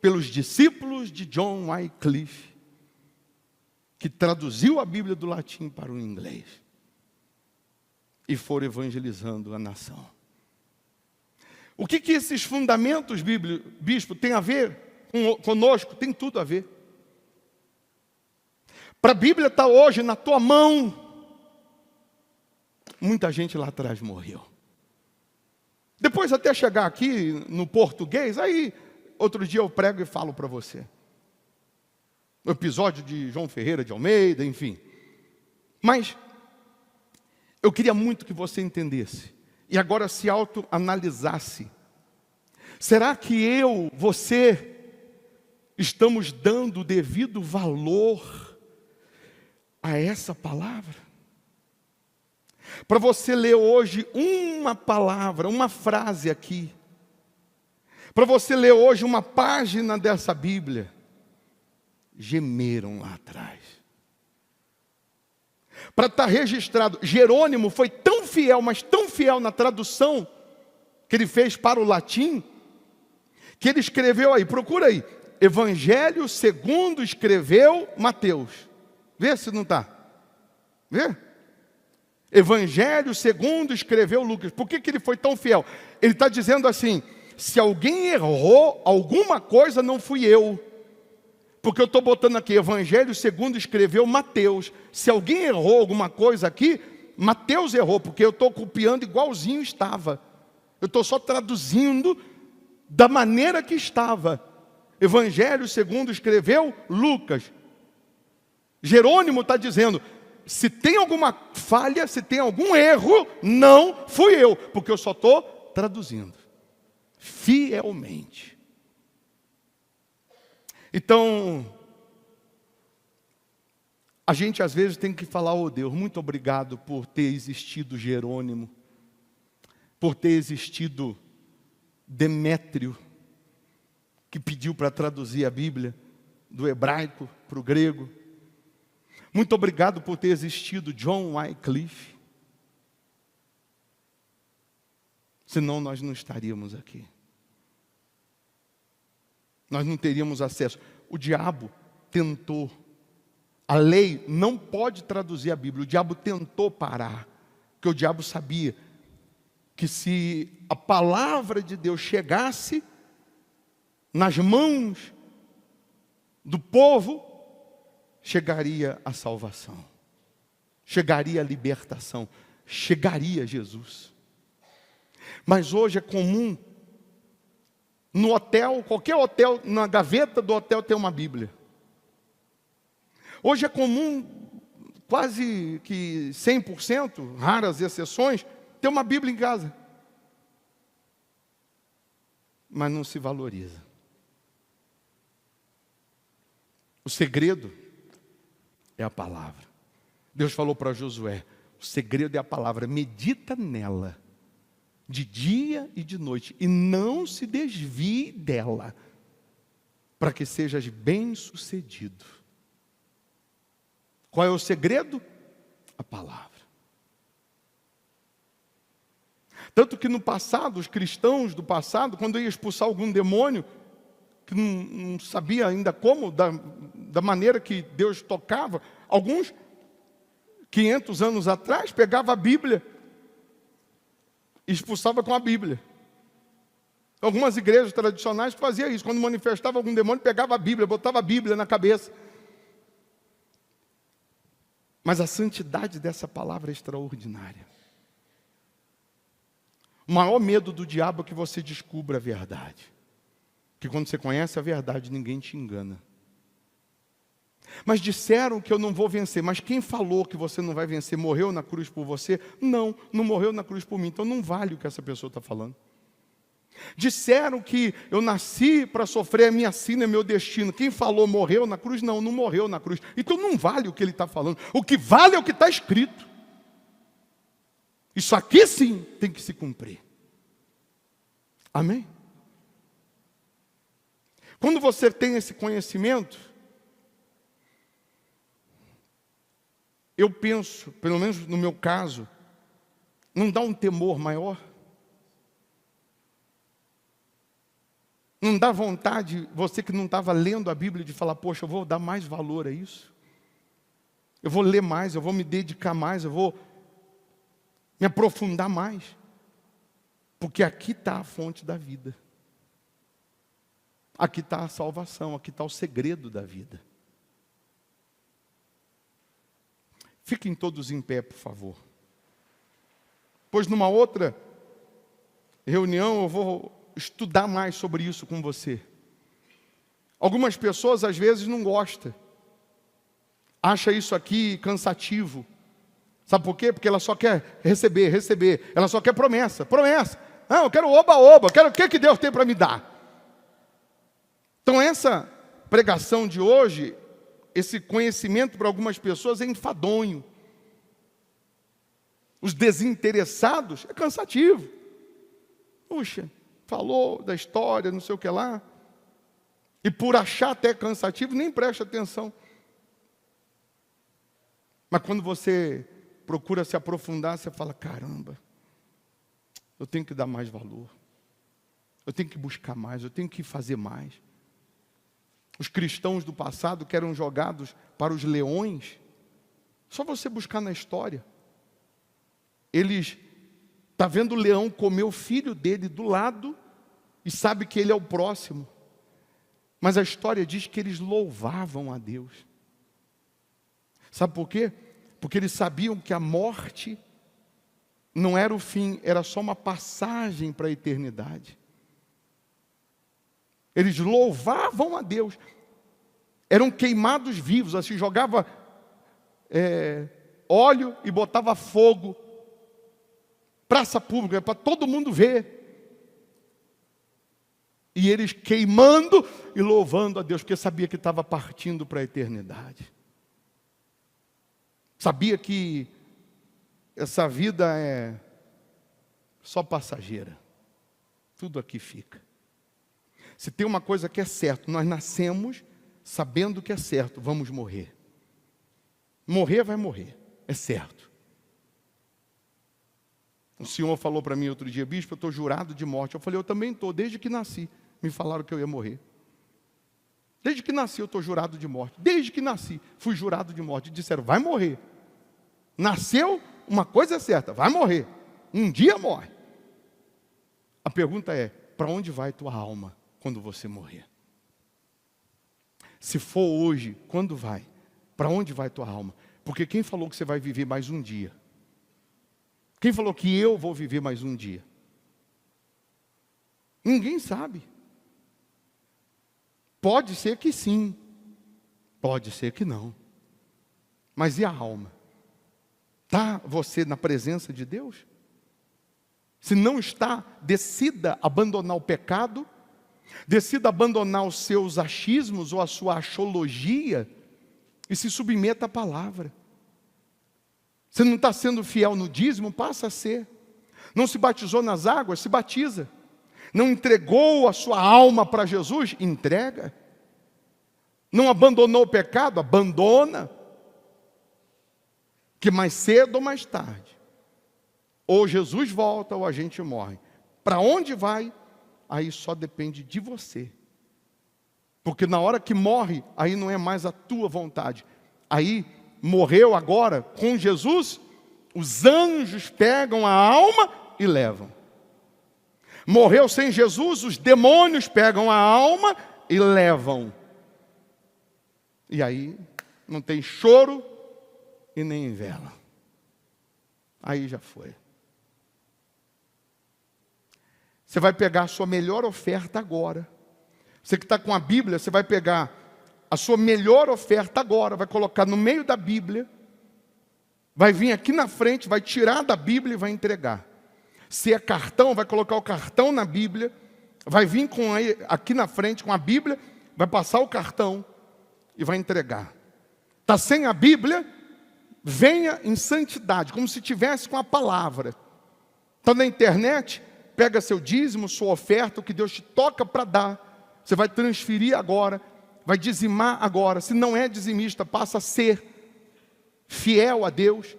pelos discípulos de John Wycliffe, que traduziu a Bíblia do latim para o inglês e foram evangelizando a nação. O que esses fundamentos, bispo, tem a ver conosco? Tem tudo a ver. Para a Bíblia estar hoje na tua mão, muita gente lá atrás morreu. Depois até chegar aqui no português, aí outro dia eu prego e falo para você. O episódio de João Ferreira de Almeida, enfim. Mas eu queria muito que você entendesse e agora se autoanalisasse. Será que eu, você, estamos dando o devido valor a essa palavra? Para você ler hoje uma palavra, uma frase aqui, para você ler hoje uma página dessa Bíblia, gemeram lá atrás. Para estar registrado, Jerônimo foi tão fiel, mas tão fiel na tradução que ele fez para o latim, que ele escreveu aí, procura aí, Evangelho segundo escreveu Mateus. Vê se não está. Vê? Evangelho segundo escreveu Lucas. Por que ele foi tão fiel? Ele está dizendo assim, se alguém errou alguma coisa, não fui eu. Porque eu estou botando aqui, Evangelho segundo escreveu Mateus. Se alguém errou alguma coisa aqui, Mateus errou, porque eu estou copiando igualzinho estava. Eu estou só traduzindo da maneira que estava. Evangelho segundo escreveu Lucas. Jerônimo está dizendo, se tem alguma falha, se tem algum erro, não fui eu, porque eu só estou traduzindo fielmente. Então, a gente às vezes tem que falar, oh Deus, muito obrigado por ter existido Jerônimo, por ter existido Demétrio, que pediu para traduzir a Bíblia do hebraico para o grego. Muito obrigado por ter existido John Wycliffe. Senão nós não estaríamos aqui. Nós não teríamos acesso. O diabo tentou. A lei não pode traduzir a Bíblia. O diabo tentou parar. Porque o diabo sabia que se a palavra de Deus chegasse nas mãos do povo, chegaria a salvação, chegaria a libertação, chegaria Jesus. Mas hoje é comum, no hotel, qualquer hotel, na gaveta do hotel tem uma Bíblia. Hoje é comum, quase que 100%, raras exceções, ter uma Bíblia em casa. Mas não se valoriza. O segredo é a palavra. Deus falou para Josué, o segredo é a palavra, medita nela, de dia e de noite, e não se desvie dela, para que sejas bem-sucedido. Qual é o segredo? A palavra. Tanto que no passado, os cristãos do passado, quando iam expulsar algum demônio, que não sabia ainda como, da maneira que Deus tocava, alguns, 500 anos atrás, pegava a Bíblia e expulsava com a Bíblia. Algumas igrejas tradicionais faziam isso, quando manifestava algum demônio, pegava a Bíblia, botava a Bíblia na cabeça. Mas a santidade dessa palavra é extraordinária. O maior medo do diabo é que você descubra a verdade. Que quando você conhece a verdade, ninguém te engana. Mas disseram que eu não vou vencer. Mas quem falou que você não vai vencer morreu na cruz por você? Não morreu na cruz por mim. Então não vale o que essa pessoa está falando. Disseram que eu nasci para sofrer, a minha sina é meu destino. Quem falou morreu na cruz? Não, não morreu na cruz. Então não vale o que ele está falando. O que vale é o que está escrito. Isso aqui sim tem que se cumprir. Amém? Quando você tem esse conhecimento, eu penso, pelo menos no meu caso, não dá um temor maior? Não dá vontade, você que não estava lendo a Bíblia, de falar, poxa, eu vou dar mais valor a isso? Eu vou ler mais, eu vou me dedicar mais, eu vou me aprofundar mais. Porque aqui está a fonte da vida. Aqui está a salvação, aqui está o segredo da vida. Fiquem todos em pé, por favor. Pois numa outra reunião eu vou estudar mais sobre isso com você. Algumas pessoas às vezes não gostam. Acha isso aqui cansativo. Sabe por quê? Porque ela só quer receber. Ela só quer promessa. Não, eu quero oba-oba. O que Deus tem para me dar? Então essa pregação de hoje, esse conhecimento para algumas pessoas é enfadonho. Os desinteressados é cansativo. Puxa, falou da história, não sei o que lá. E por achar até cansativo, nem presta atenção. Mas quando você procura se aprofundar, você fala, caramba, eu tenho que dar mais valor. Eu tenho que buscar mais, eu tenho que fazer mais. Os cristãos do passado que eram jogados para os leões, só você buscar na história. Eles, está vendo o leão comer o filho dele do lado e sabe que ele é o próximo. Mas a história diz que eles louvavam a Deus. Sabe por quê? Porque eles sabiam que a morte não era o fim, era só uma passagem para a eternidade. Eles louvavam a Deus. Eram queimados vivos, assim, jogava óleo e botava fogo. Praça pública, para todo mundo ver. E eles queimando e louvando a Deus, porque sabia que estava partindo para a eternidade. Sabia que essa vida é só passageira. Tudo aqui fica. Se tem uma coisa que é certo, nós nascemos sabendo que é certo, vamos morrer. Morrer vai morrer, é certo. O senhor falou para mim outro dia, bispo, eu estou jurado de morte. Eu falei, eu também estou, desde que nasci. Me falaram que eu ia morrer. Desde que nasci eu estou jurado de morte. Desde que nasci, fui jurado de morte. Disseram, vai morrer. Nasceu, uma coisa é certa, vai morrer. Um dia morre. A pergunta é, para onde vai tua alma quando você morrer? Se for hoje, quando vai? Para onde vai tua alma? Porque quem falou que você vai viver mais um dia? Quem falou que eu vou viver mais um dia? Ninguém sabe. Pode ser que sim, pode ser que não. Mas e a alma? Está você na presença de Deus? Se não está, decida abandonar o pecado, decida abandonar os seus achismos ou a sua achologia e se submeta à palavra. Você não está sendo fiel no dízimo? Passa a ser. Não se batizou nas águas? Se batiza. Não entregou a sua alma para Jesus? Entrega. Não abandonou o pecado? Abandona. Que mais cedo ou mais tarde, ou Jesus volta ou a gente morre. Para onde vai? Aí só depende de você. Porque na hora que morre, aí não é mais a tua vontade. Aí morreu agora com Jesus, os anjos pegam a alma e levam. Morreu sem Jesus, os demônios pegam a alma e levam. E aí não tem choro e nem vela. Aí já foi. Você vai pegar a sua melhor oferta agora. Você que está com a Bíblia, você vai pegar a sua melhor oferta agora, vai colocar no meio da Bíblia, vai vir aqui na frente, vai tirar da Bíblia e vai entregar. Se é cartão, vai colocar o cartão na Bíblia vai vir aqui na frente com a Bíblia, vai passar o cartão e vai entregar. Está sem a Bíblia? Venha em santidade, como se tivesse com a palavra. Está na internet? Pega seu dízimo, sua oferta, o que Deus te toca para dar. Você vai transferir agora, vai dizimar agora. Se não é dizimista, passa a ser fiel a Deus.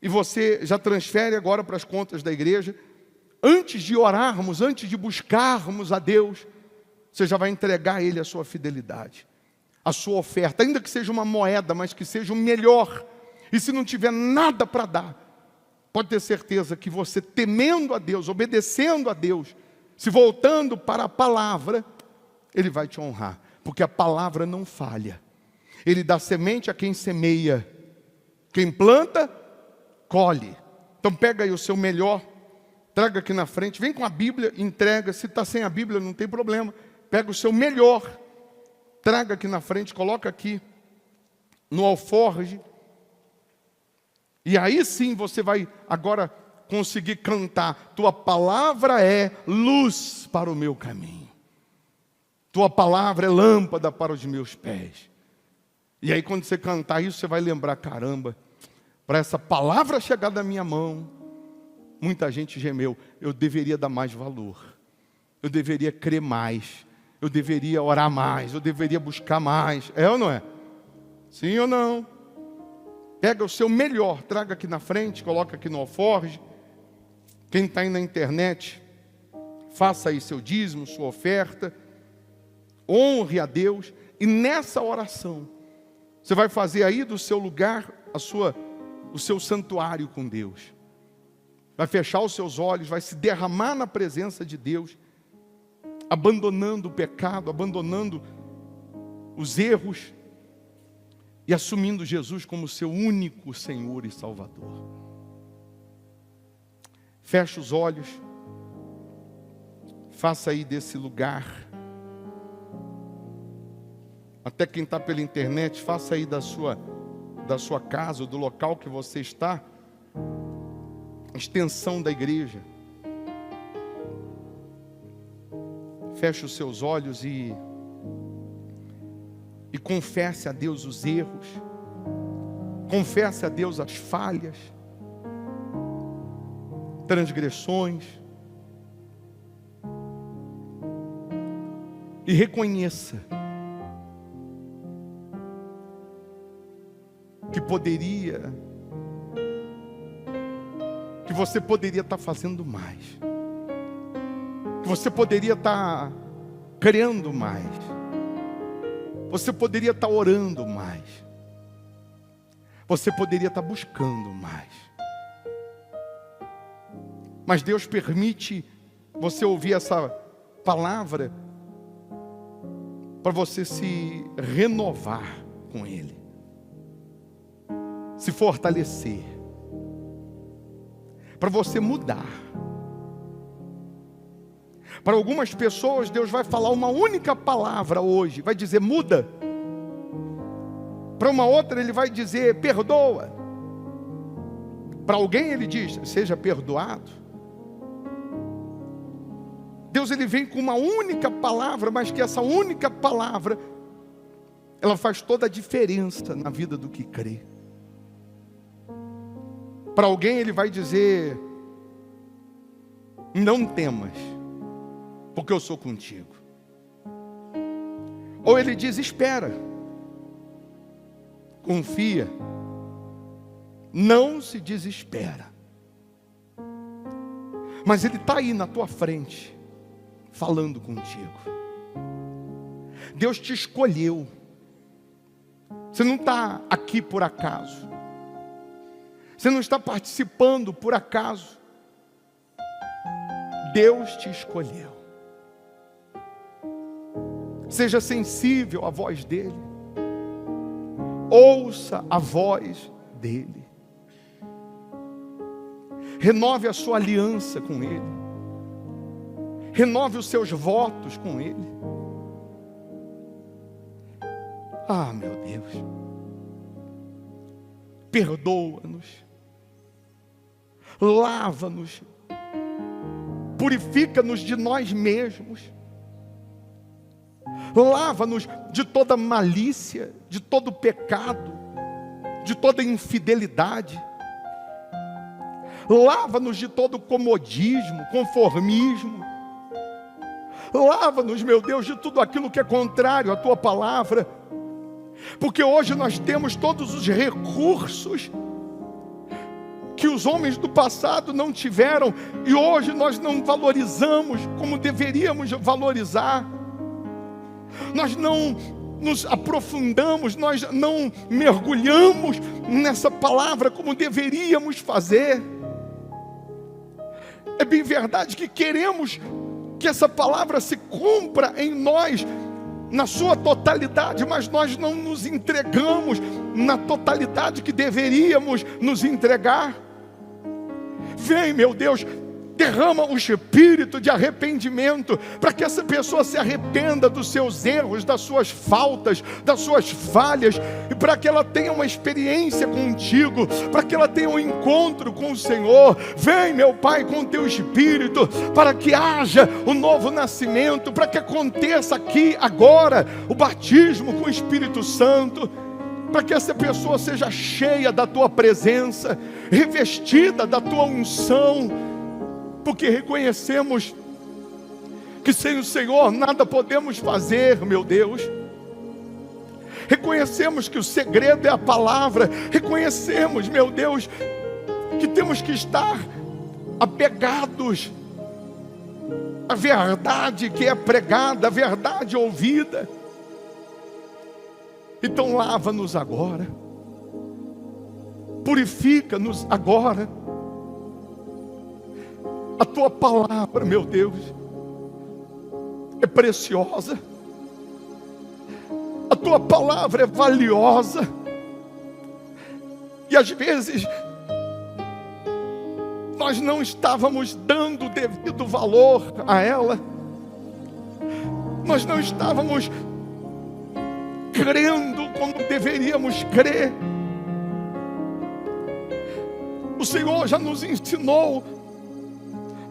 E você já transfere agora para as contas da igreja. Antes de orarmos, antes de buscarmos a Deus, você já vai entregar a Ele a sua fidelidade, a sua oferta, ainda que seja uma moeda, mas que seja o melhor. E se não tiver nada para dar, pode ter certeza que você, temendo a Deus, obedecendo a Deus, se voltando para a palavra, Ele vai te honrar, porque a palavra não falha. Ele dá semente a quem semeia, quem planta, colhe. Então pega aí o seu melhor, traga aqui na frente, vem com a Bíblia, entrega. Se está sem a Bíblia, não tem problema, pega o seu melhor, traga aqui na frente, coloca aqui no alforje. E aí sim você vai agora conseguir cantar: tua palavra é luz para o meu caminho, tua palavra é lâmpada para os meus pés. E aí quando você cantar isso, você vai lembrar: caramba, para essa palavra chegar na minha mão, muita gente gemeu. Eu deveria dar mais valor, eu deveria crer mais, eu deveria orar mais, eu deveria buscar mais. É ou não é? Sim ou não? Pega o seu melhor, traga aqui na frente, coloca aqui no alforje. Quem está aí na internet, faça aí seu dízimo, sua oferta, honre a Deus. E nessa oração, você vai fazer aí do seu lugar o seu santuário com Deus. Vai fechar os seus olhos, vai se derramar na presença de Deus, abandonando o pecado, abandonando os erros e assumindo Jesus como seu único Senhor e Salvador. Feche os olhos, faça aí desse lugar, até quem está pela internet, faça aí da sua casa, do local que você está, extensão da igreja. Feche os seus olhos e confesse a Deus os erros, confesse a Deus as falhas, transgressões, e reconheça que você poderia estar fazendo mais, que você poderia estar crendo mais, você poderia estar orando mais, você poderia estar buscando mais. Mas Deus permite você ouvir essa palavra para você se renovar com Ele, se fortalecer, para você mudar. Para algumas pessoas, Deus vai falar uma única palavra hoje, vai dizer muda. Para uma outra, Ele vai dizer perdoa. Para alguém Ele diz seja perdoado. Deus, Ele vem com uma única palavra, mas que essa única palavra, ela faz toda a diferença na vida do que crê. Para alguém Ele vai dizer não temas, porque eu sou contigo. Ou Ele diz espera, confia, não se desespera. Mas Ele está aí na tua frente, falando contigo. Deus te escolheu. Você não está aqui por acaso. Você não está participando por acaso. Deus te escolheu. Seja sensível à voz dEle. Ouça a voz dEle. Renove a sua aliança com Ele. Renove os seus votos com Ele. Ah, meu Deus. Perdoa-nos. Lava-nos. purifica-nos de nós mesmos, lava-nos de toda malícia, de todo pecado, de toda infidelidade, lava-nos de todo comodismo, conformismo, lava-nos, meu Deus, de tudo aquilo que é contrário à tua palavra, porque hoje nós temos todos os recursos que os homens do passado não tiveram, e hoje nós não valorizamos como deveríamos valorizar, nós não nos aprofundamos, nós não mergulhamos nessa palavra como deveríamos fazer. É bem verdade que queremos que essa palavra se cumpra em nós, na sua totalidade, mas nós não nos entregamos na totalidade que deveríamos nos entregar. Vem, meu Deus, derrama o espírito de arrependimento, para que essa pessoa se arrependa dos seus erros, das suas faltas, das suas falhas, e para que ela tenha uma experiência contigo, para que ela tenha um encontro com o Senhor. Vem, meu Pai, com o teu espírito, para que haja o novo nascimento, para que aconteça aqui, agora, o batismo com o Espírito Santo, para que essa pessoa seja cheia da tua presença, revestida da tua unção, porque reconhecemos que sem o Senhor nada podemos fazer, meu Deus. Reconhecemos que o segredo é a palavra. Reconhecemos, meu Deus, que temos que estar apegados à verdade que é pregada, à verdade ouvida. Então lava-nos agora, purifica-nos agora. A tua palavra, meu Deus, é preciosa, a tua palavra é valiosa, e às vezes nós não estávamos dando o devido valor a ela, nós não estávamos crendo como deveríamos crer. O Senhor já nos ensinou: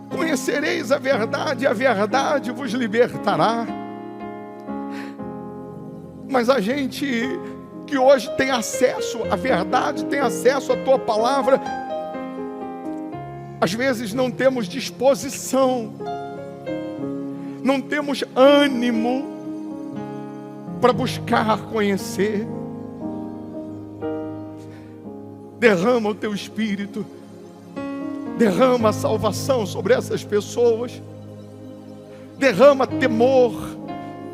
conhecereis a verdade, e a verdade vos libertará. Mas a gente que hoje tem acesso à verdade, tem acesso à tua palavra, às vezes não temos disposição, não temos ânimo para buscar conhecer. Derrama o teu Espírito, derrama a salvação sobre essas pessoas, derrama temor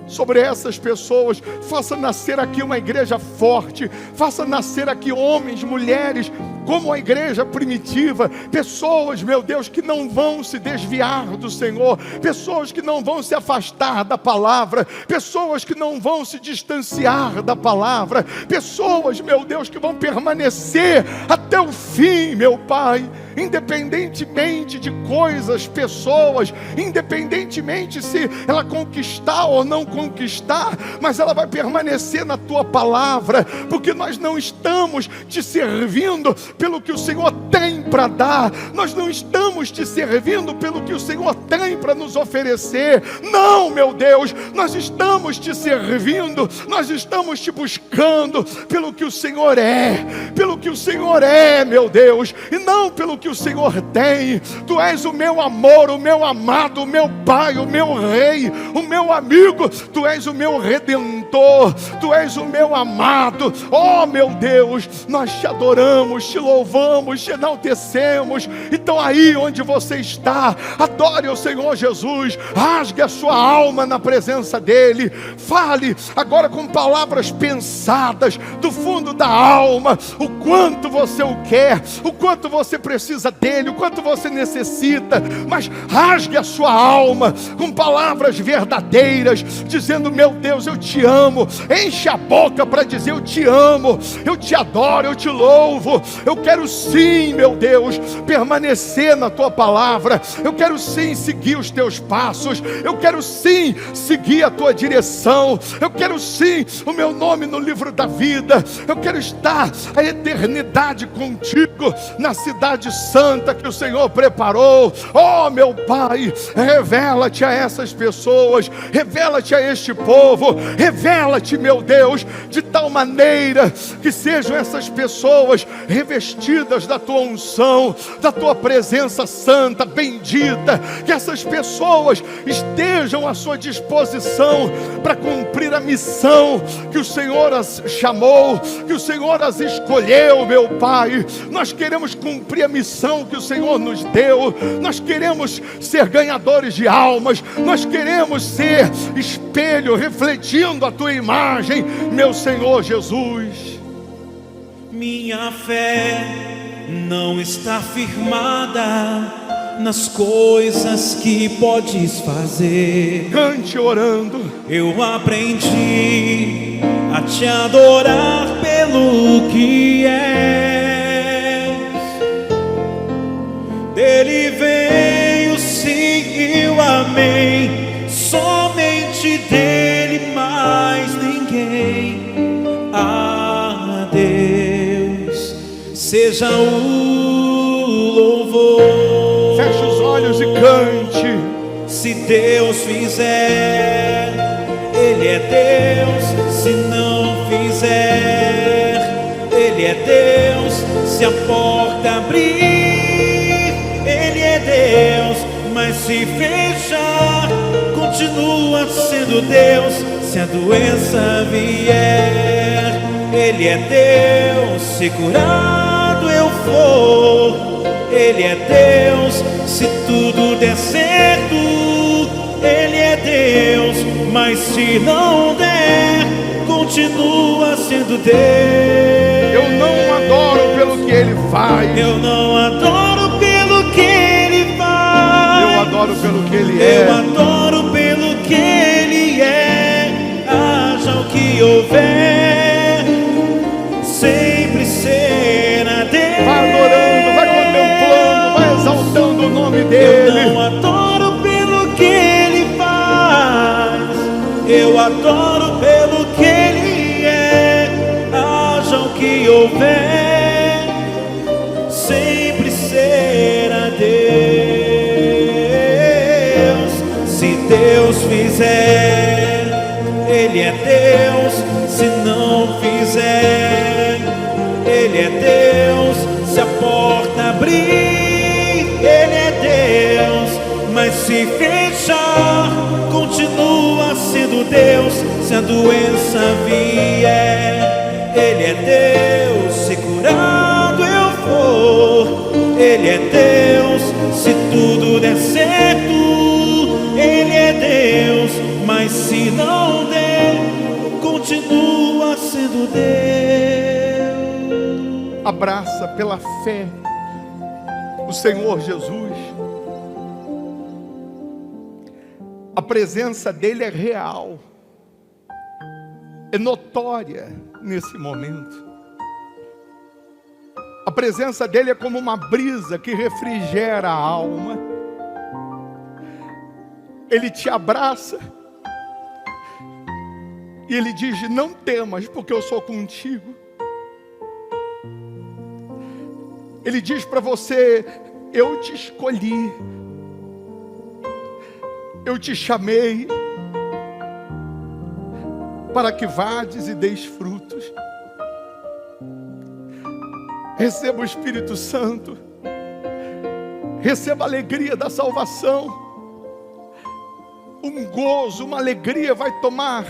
sobre essas pessoas. Faça nascer aqui uma igreja forte, faça nascer aqui homens, mulheres, como a igreja primitiva, pessoas, meu Deus, que não vão se desviar do Senhor, pessoas que não vão se afastar da palavra, pessoas que não vão se distanciar da palavra, pessoas, meu Deus, que vão permanecer até o fim, meu Pai, independentemente de coisas, pessoas, independentemente se ela conquistar ou não conquistar, mas ela vai permanecer na tua palavra, porque nós não estamos te servindo pelo que o Senhor tem para dar, nós não estamos te servindo pelo que o Senhor tem para nos oferecer. Não, meu Deus, nós estamos te servindo, nós estamos te buscando pelo que o Senhor é, pelo que o Senhor é, meu Deus, e não pelo que o Senhor tem. Tu és o meu amor, o meu amado, o meu Pai, o meu Rei, o meu amigo. Tu és o meu Redentor, tu és o meu amado. Oh, meu Deus, nós te adoramos, te louvamos, te enaltecemos. Então aí onde você está, adore o Senhor Jesus, rasgue a sua alma na presença dEle, fale agora com palavras pensadas do fundo da alma, o quanto você o quer, o quanto você precisa dEle, o quanto você necessita, mas rasgue a sua alma com palavras verdadeiras, dizendo: meu Deus, eu te amo. Enche a boca para dizer: eu te amo, eu te adoro, eu te louvo. Eu quero sim, meu Deus, permanecer na tua palavra, eu quero sim seguir os teus passos, eu quero sim seguir a tua direção, eu quero sim o meu nome no livro da vida, eu quero estar a eternidade contigo na cidade santa que o Senhor preparou. Oh, meu Pai, revela-te a essas pessoas, revela-te a este povo, revela-te, meu Deus, de tal maneira que sejam essas pessoas revestidas da tua unção, da tua presença santa, bendita, que essas pessoas estejam à sua disposição para cumprir a missão que o Senhor as chamou, que o Senhor as escolheu, meu Pai. Nós queremos cumprir a missão que o Senhor nos deu, nós queremos ser ganhadores de almas, nós queremos ser espelho refletindo a tua imagem, meu Senhor Jesus. Minha fé não está firmada nas coisas que podes fazer. Cante orando. Eu aprendi a te adorar pelo que és. Dele veio, sim, e o amém. Somente dele, mais ninguém. A Deus seja o louvor. Feche os olhos e cante. Se Deus fizer, Ele é Deus. Se não fizer, Ele é Deus. Se a porta abrir, Ele é Deus. Mas se fechar, continua sendo Deus. Se a doença vier, Ele é Deus. Se curado eu for, Ele é Deus. Se tudo der certo, Ele é Deus. Mas se não der, continua sendo Deus. Eu não adoro pelo que Ele faz, Eu não adoro pelo que Ele faz. eu adoro pelo que Ele é. Eu adoro pelo que Ele é. Haja o que houver, sempre será Deus. Vai adorando, vai contemplando, vai exaltando o nome Eu dEle. não adoro pelo que Ele faz, eu adoro pelo que Ele é. Haja o que houver, sempre será Deus. Se Deus fizer, Ele é Deus. Se não fizer, Ele é Deus. Se a porta abrir, Ele é Deus. Mas se fechar, continua sendo Deus. Se a doença vier, Ele é Deus. Se curado eu for, Ele é Deus. Se tudo der certo, Ele é Deus. Mas se não der, continua sendo Deus. Abraça pela fé o Senhor Jesus. A presença dEle é real, é notória nesse momento. A presença dEle é como uma brisa que refrigera a alma. Ele te abraça e Ele diz: não temas, porque eu sou contigo. Ele diz para você: eu te escolhi, eu te chamei para que vades e deis frutos. Receba o Espírito Santo, receba a alegria da salvação. Um gozo, uma alegria vai tomar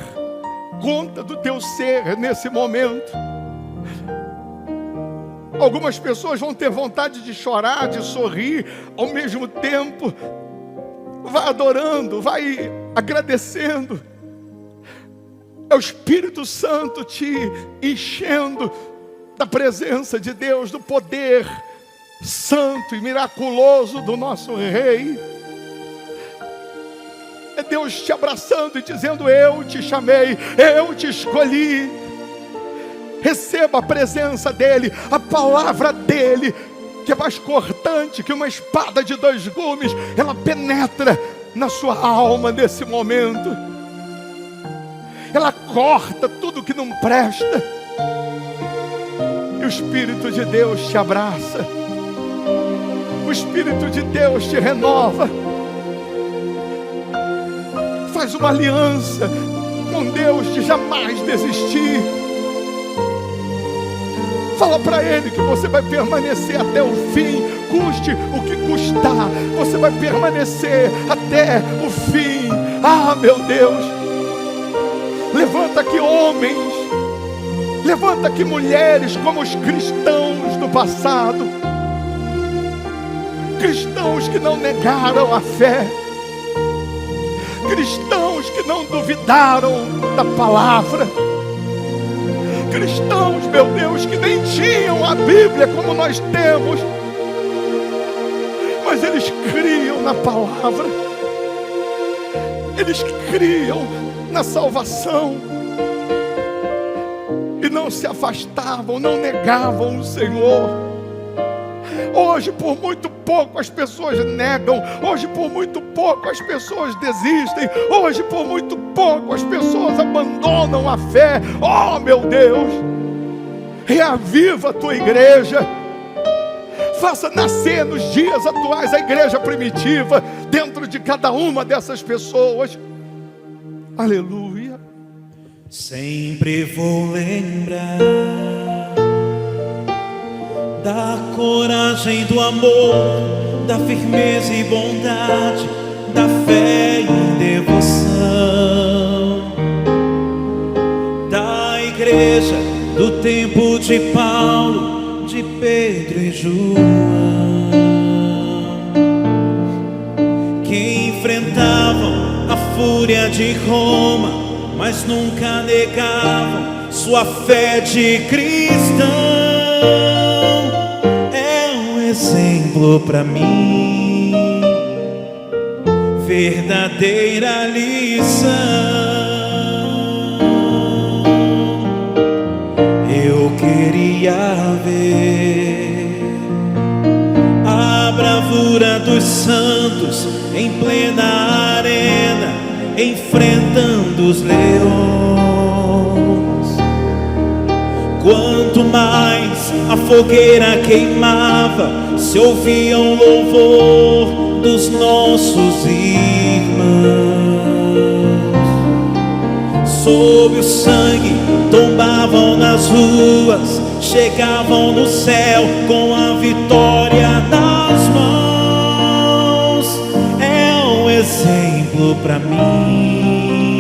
conta do teu ser nesse momento. Algumas pessoas vão ter vontade de chorar, de sorrir ao mesmo tempo. Vai adorando, vai agradecendo. É o Espírito Santo te enchendo da presença de Deus, do poder santo e miraculoso do nosso Rei. É Deus te abraçando e dizendo: eu te chamei, eu te escolhi. Receba a presença dEle, a palavra dEle, que é mais cortante que uma espada de 2 gumes. Ela penetra na sua alma nesse momento. Ela corta tudo que não presta. E o Espírito de Deus te abraça O Espírito de Deus te renova. Faz uma aliança com Deus de jamais desistir. Fala para Ele que você vai permanecer até o fim, custe o que custar, você vai permanecer até o fim. Ah, meu Deus, levanta aqui homens, levanta aqui mulheres como os cristãos do passado, cristãos que não negaram a fé, cristãos que não duvidaram da palavra, cristãos, meu Deus, que nem tinham a Bíblia como nós temos, mas eles criam na palavra, eles criam na salvação, e não se afastavam, não negavam o Senhor. Hoje, por muito pouco, as pessoas negam. Hoje, por muito pouco, as pessoas desistem. Hoje, por muito pouco, as pessoas abandonam a fé. Oh, meu Deus, reaviva a tua igreja. Faça nascer nos dias atuais a igreja primitiva dentro de cada uma dessas pessoas. Aleluia. Sempre vou lembrar da coragem, do amor, da firmeza e bondade, da fé e devoção da igreja do tempo de Paulo, de Pedro e João, que enfrentavam a fúria de Roma, mas nunca negavam sua fé de cristão. Exemplo para mim, verdadeira lição. Eu queria ver a bravura dos santos em plena arena, enfrentando os leões. Quanto mais a fogueira queimava, se ouvia um louvor dos nossos irmãos. Sob o sangue tombavam nas ruas, chegavam no céu com a vitória nas mãos. É um exemplo para mim,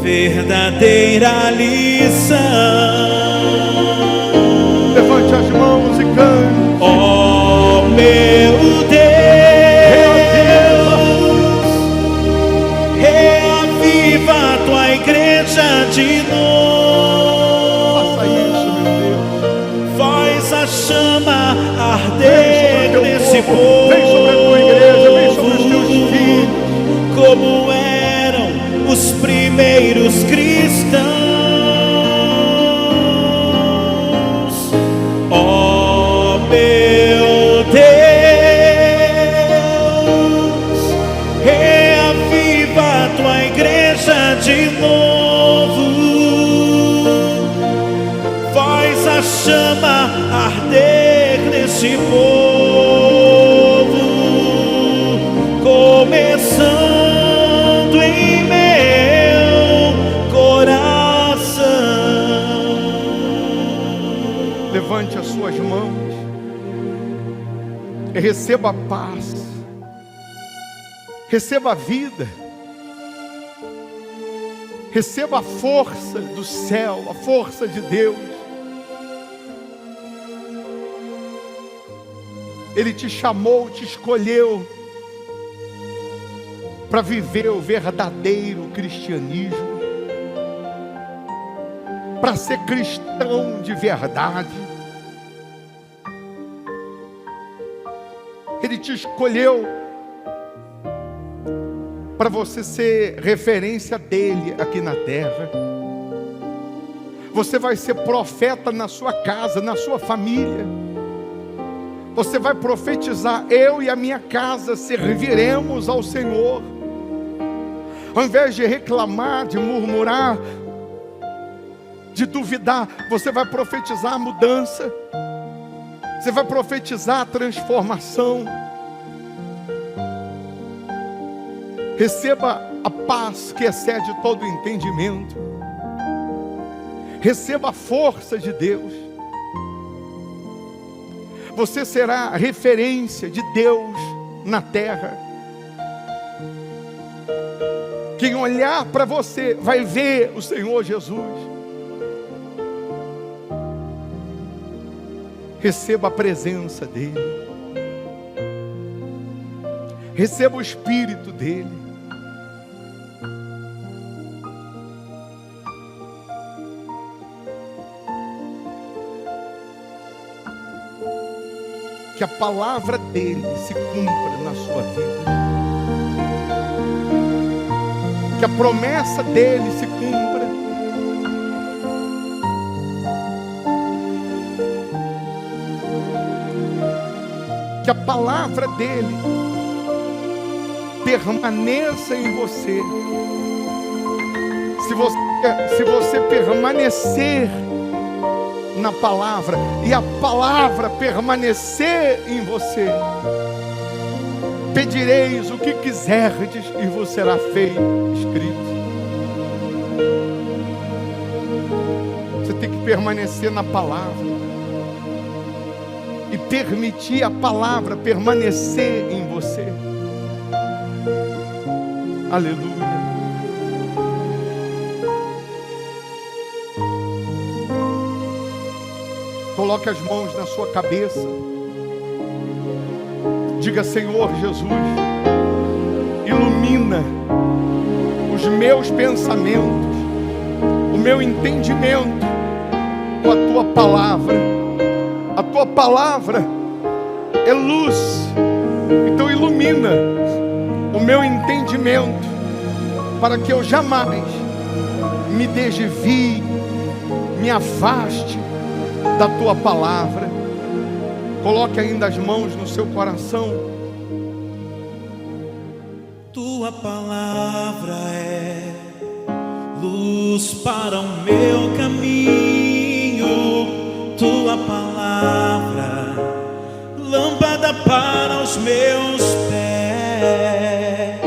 verdadeira lição. Levante as mãos e cante. Oh, meu Deus, reaviva a tua igreja de novo. Faça isso, meu Deus. Faz a chama arder nesse povo. Vem sobre a tua igreja, vem sobre os teus filhos. Como eram os primeiros cristãos. Oh, meu Deus, reaviva a tua igreja de novo. Faz a chama arder nesse povo, começando em meu coração. Levante as suas mãos e receba a paz, receba a vida, receba a força do céu, a força de Deus. Ele te chamou, te escolheu para viver o verdadeiro cristianismo, para ser cristão de verdade. Ele te escolheu para você ser referência dele aqui na terra. Você vai ser profeta na sua casa, na sua família. Você vai profetizar: eu e a minha casa serviremos ao Senhor. Ao invés de reclamar, de murmurar, de duvidar, você vai profetizar a mudança. Você vai profetizar a transformação. Receba a paz que excede todo entendimento. Receba a força de Deus. Você será a referência de Deus na terra. Quem olhar para você vai ver o Senhor Jesus. Receba a presença dEle. Receba o Espírito dEle. Que a palavra dEle se cumpra na sua vida. Que a promessa dEle se cumpra. Que a palavra dEle permaneça em você. Se você permanecer na palavra e a palavra permanecer em você, pedireis o que quiserdes e vos será feito, escrito. Você tem que permanecer na palavra e permitir a palavra permanecer em você. Aleluia. Coloque as mãos na sua cabeça. Diga: Senhor Jesus, ilumina os meus pensamentos, o meu entendimento com a Tua palavra. A Tua palavra é luz. Então ilumina o meu entendimento para que eu jamais me desvie, me afaste da Tua palavra. Coloque ainda as mãos no seu coração. Tua palavra é luz para o meu caminho. Tua palavra, lâmpada para os meus pés.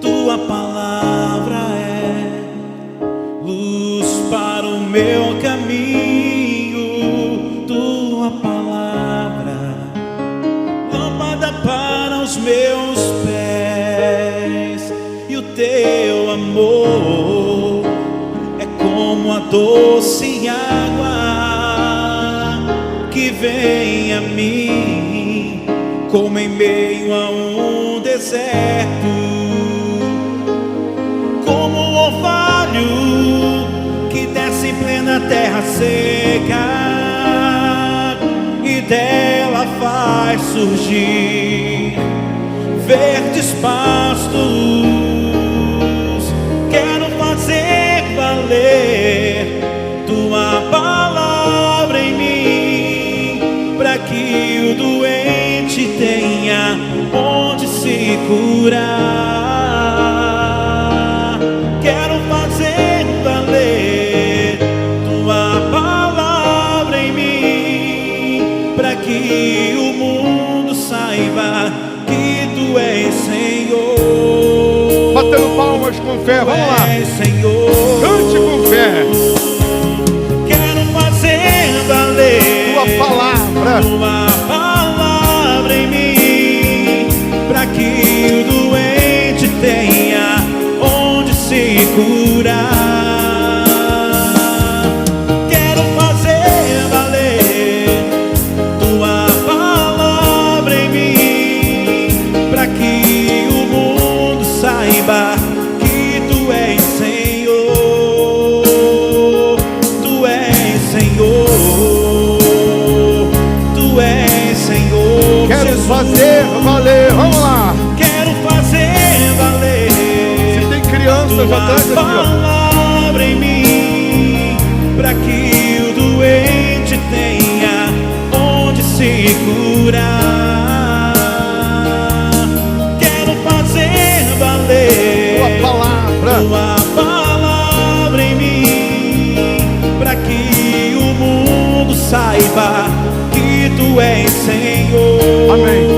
Tua palavra é luz para o meu caminho. Tua palavra, lâmpada para os meus pés. E o Teu amor é como a doce água que vem a mim, como em meio a um deserto, como o orvalho que desce em plena terra seca e dela faz surgir verdes pastos. Quero fazer valer Tua palavra em mim, para que o doente tenha onde se curar. Quero fazer valer Tua palavra em mim, para que o mundo saiba que Tu és Senhor. Batendo palmas com fé, vamos lá. Senhor, cante com fé. Quero fazer valer Tua palavra em mim, para que o doente tenha onde se curar. Quero fazer valer Tua palavra em mim, para que o mundo saiba que Tu és Senhor. Tu és Senhor. Tu és Senhor. Quero Jesus. fazer valer, vamos lá. Quero fazer valer. Se tem criança, já traz aqui, ó. Palavra em mim, para que o doente tenha onde se curar. Quero fazer valer Tua palavra. Tua palavra em mim, para que o mundo saiba que Tu Tu és Senhor. Amém.